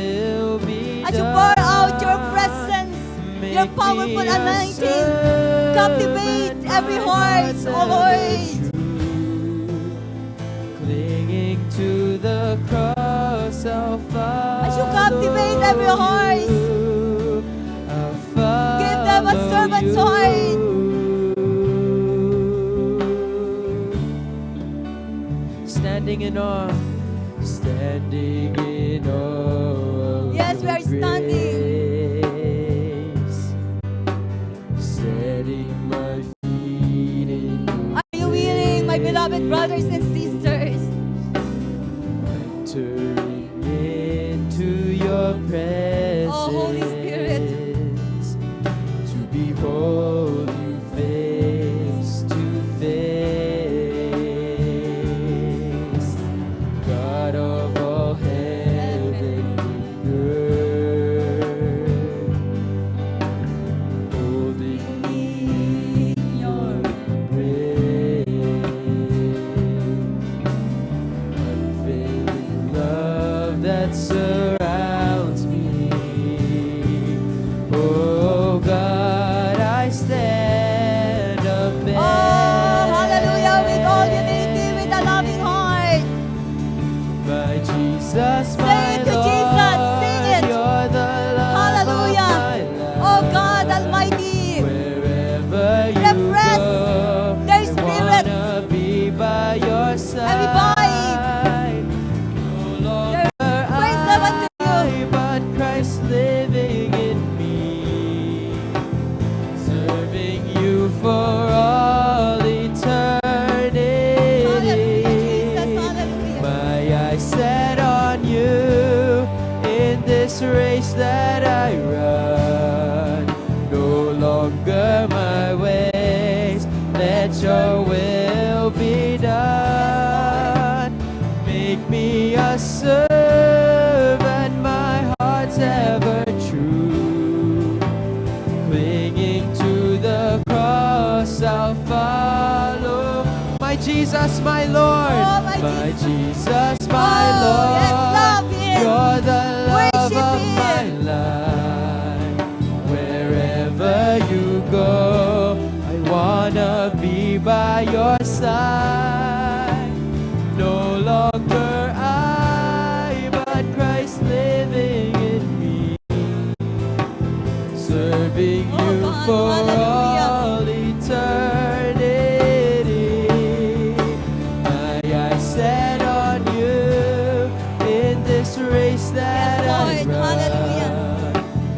As you pour out your presence, your powerful anointing, captivate every heart, oh Lord. Clinging to the cross, I'll follow. As you captivate every heart, give them a servant's heart. Standing in awe, standing in awe. Yes, we are standing. Grace, setting my feet in your Are you willing, my beloved brothers and sisters? entering into your presence. Oh, Holy Spirit. To behold you face to face. God of all heaven and earth, holding me in your embrace. Unfailing love that surrounds me. Oh God, I stand amazed. Oh, hallelujah, with all humility, with a loving heart. My Jesus, Sing my it to Lord, Jesus, sing it. you're the love Hallelujah. of my life. Oh God Almighty. Wherever you Refresh go, their I spirit. wanna be by your side. Everybody. No longer Praise them unto I, but Christ living in me. Serving you for all eternity. Hallelujah, Jesus, hallelujah. My eyes set on you in this race that I run. No longer my ways, let your will be done. Make me a servant, my heart's ever true. Clinging to the cross, I'll follow. My Jesus, my Lord. Oh, my Jesus, my Oh, Lord. yes, love Him. You're the love Worship of my Him. life. Wherever you go, I wanna be by your side. No longer I, but Christ living in me. Serving Oh, you God, for hallelujah. all eternity. My eyes set on you in this race that Yes, I Lord, run. hallelujah.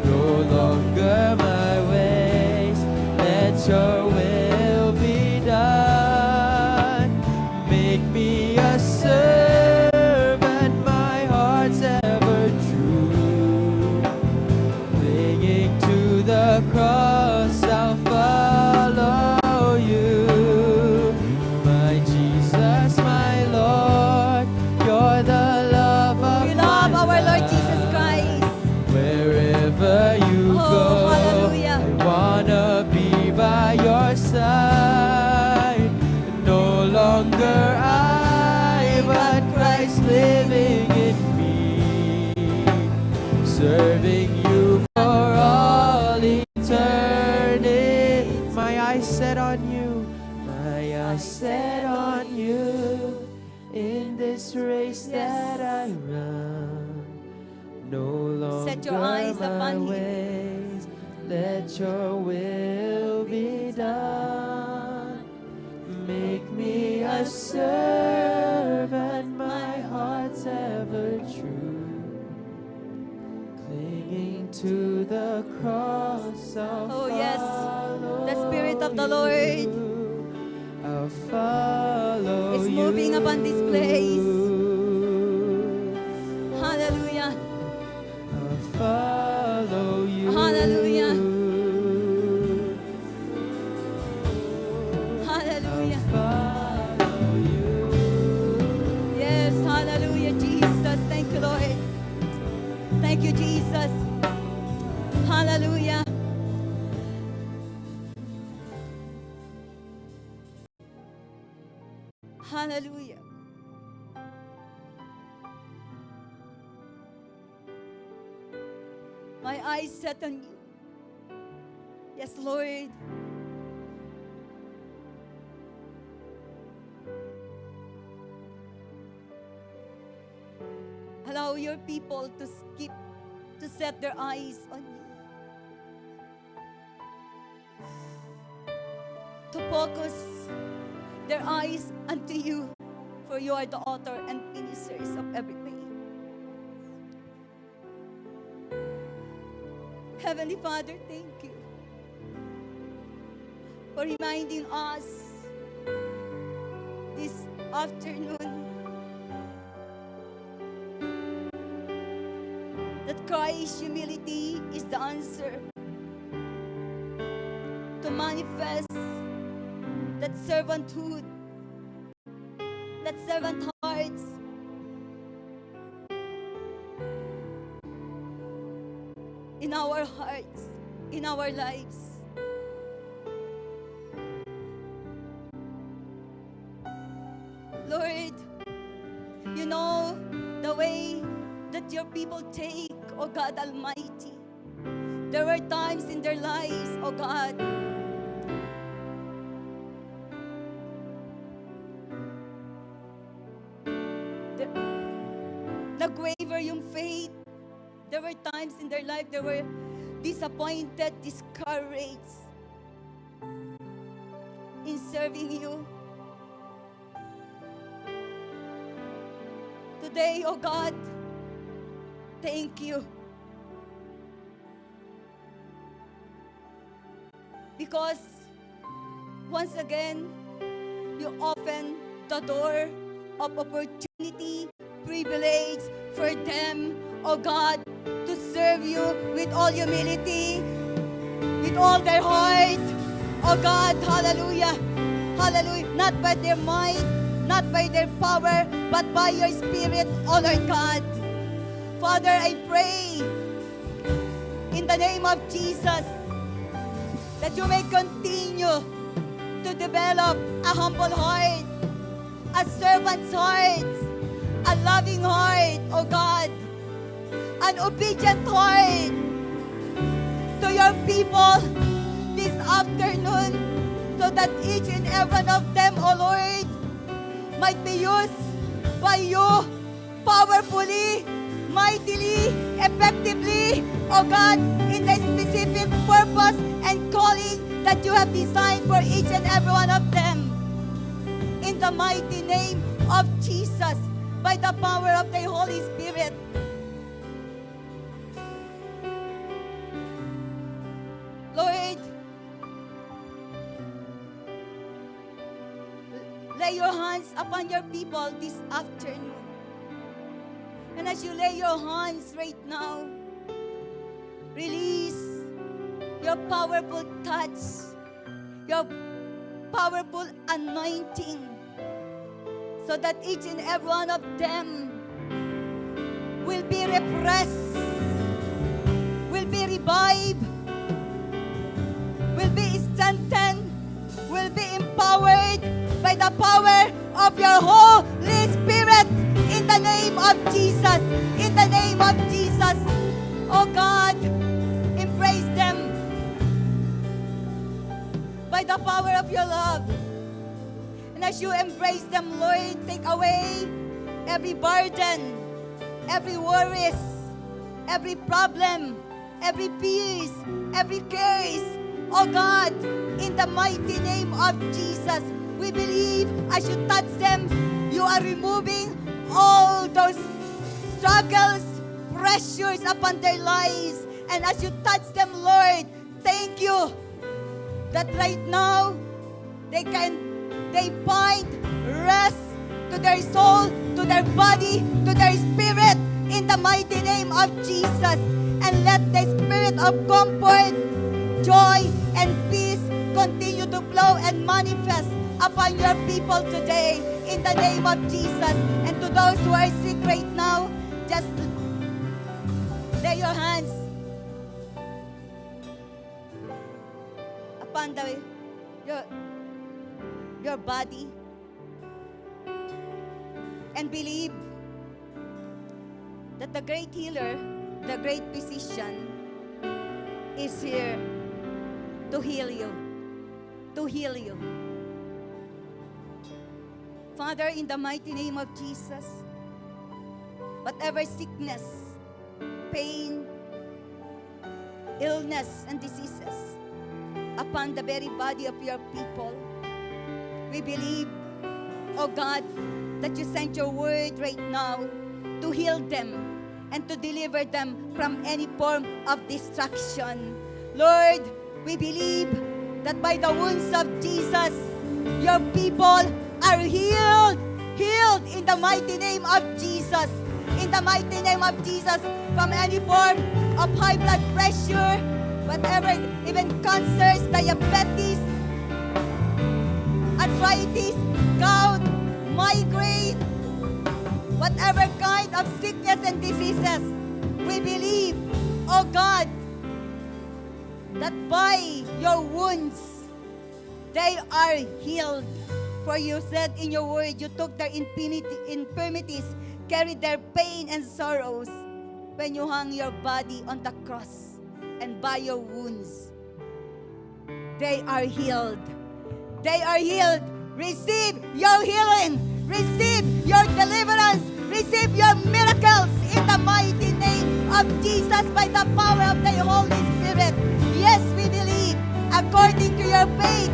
No longer my ways, let your will be done. Make me a servant, my heart's ever true. Clinging to the cross, I'll follow you. My Jesus, my Lord, you're the love of We love my our Lord life. Jesus Christ. Wherever you Oh, go, hallelujah. I wanna be by your side. No longer I, but Christ living in me. Serving you for all eternity. My eyes set on you. My eyes set on you. In this race that I run. No longer Set your eyes my upon Him. ways, let your will be done. Make me a servant, my heart's ever true, clinging to the cross. I'll Oh, yes. follow The Spirit of the Lord you. I'll follow is you. moving upon this place. Hallelujah. I'll follow you. Hallelujah. I'll Hallelujah. follow you. Yes, hallelujah, Jesus. Thank you, Lord. Thank you, Jesus. Hallelujah. Hallelujah. My eyes set on you. Yes, Lord. Allow your people to set their eyes on you. To focus their eyes unto you, for you are the author and finishers of every faith. Heavenly Father, thank you for reminding us this afternoon that Christ's humility is the answer to manifest that servanthood, that servant hearts in our hearts, in our lives. Lord, you know the way that your people take, oh God Almighty. There were times in their lives, oh God, nag-waver yung faith. There were times in their life they were disappointed, discouraged in serving you. Today, oh God, thank you. Because once again, you open the door of opportunity, privilege for them, oh God, to serve you with all humility, with all their heart. Oh God, hallelujah, hallelujah. Not by their might, not by their power, but by your Spirit, oh Lord God. Father, I pray in the name of Jesus that you may continue to develop a humble heart, a servant's heart, a loving heart, oh God, an obedient heart to your people this afternoon, so that each and every one of them, oh Lord, might be used by you powerfully, mightily, effectively, oh God, in the specific purpose and calling that you have designed for each and every one of them. In the mighty name of Jesus, by the power of the Holy Spirit. Lord, lay your hands upon your people this afternoon. And as you lay your hands right now, release your powerful touch, your powerful anointing, so that each and every one of them will be refreshed, will be revived, will be strengthened, will be empowered by the power of your Holy Spirit, in the name of Jesus, in the name of Jesus. Oh God, embrace them by the power of your love. And as you embrace them, Lord, take away every burden, every worries, every problem, every peace, every cares. Oh God, in the mighty name of Jesus, we believe as you touch them, you are removing all those struggles, pressures upon their lives. And as you touch them, Lord, thank you that right now they find rest to their soul, to their body, to their spirit in the mighty name of Jesus. And let the spirit of comfort, joy, and peace continue to flow and manifest upon your people today in the name of Jesus. And to those who are sick right now, just lay your hands upon your body and believe that the great healer, the great physician is here to heal you. To heal you. Father, in the mighty name of Jesus, whatever sickness, pain, illness, and diseases upon the very body of your people, we believe, oh God, that you sent your word right now to heal them and to deliver them from any form of destruction. Lord, we believe that by the wounds of Jesus, your people are healed. Healed in the mighty name of Jesus. In the mighty name of Jesus, from any form of high blood pressure, whatever, even cancers, diabetes, arthritis, gout, migraine, whatever kind of sickness and diseases, we believe, oh God, that by your wounds, they are healed. For you said in your word, you took their infirmities, carried their pain and sorrows when you hung your body on the cross. And by your wounds, they are healed. They are healed. Receive your healing. Receive your deliverance. Receive your miracles in the mighty name of Jesus by the power of the Holy Spirit. Yes, we believe according to your faith.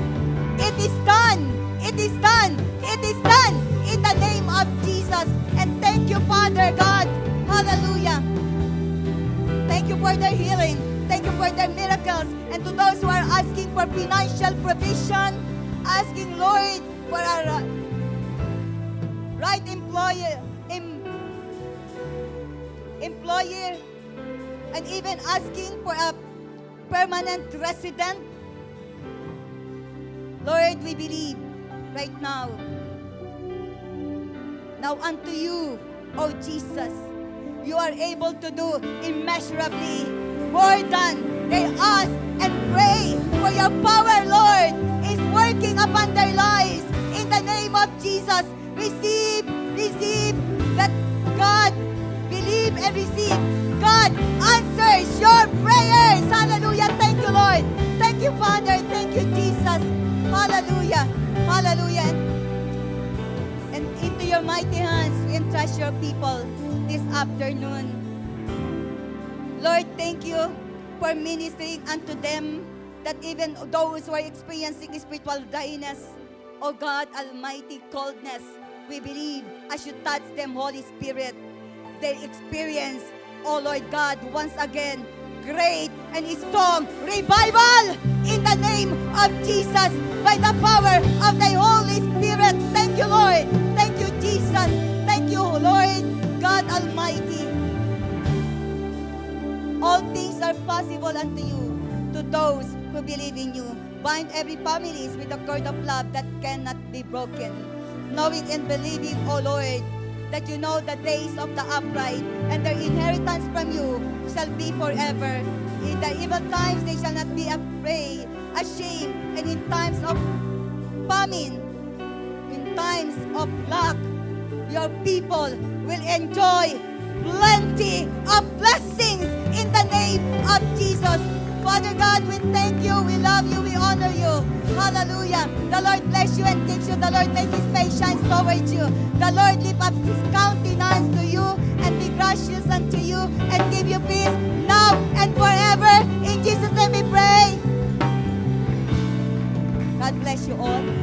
It is done. It is done. It is done in the name of Jesus. And thank you, Father God. Hallelujah. Thank you for their healing. Thank you for their miracles. And to those who are asking for financial provision, asking, Lord, for a right employer, and even asking for a permanent resident. Lord, we believe right now. Now unto you, O Jesus, you are able to do immeasurably more than they ask and pray. For your power, Lord, is working upon their lives. In the name of Jesus, receive that God, believe and receive. God answers your prayers. Hallelujah. Thank you, Lord. Thank you, Father. Thank you, Jesus. Hallelujah. Hallelujah. And into your mighty hands, we entrust your people this afternoon. Lord, thank you for ministering unto them, that even those who are experiencing spiritual dryness, oh God, almighty coldness, we believe as you touch them, Holy Spirit, they experience, oh Lord God, once again, great and strong revival in the name of Jesus by the power of the Holy Spirit. Thank you, Lord. Thank you, Jesus. Thank you, Lord God Almighty. All things are possible unto you, to those who believe in you. Bind every families with a cord of love that cannot be broken. Knowing and believing, O Lord, that you know the days of the upright, and their inheritance from you shall be forever. In the evil times they shall not be afraid, ashamed, and in times of famine, in times of lack, your people will enjoy plenty of blessings in the name of Jesus. Father God, we thank you, we love you, we honor you. Hallelujah. The Lord bless you and keeps you. The Lord make his face shine towards you. The Lord lift up his countenance to you and be gracious unto you and give you peace now and forever. you all.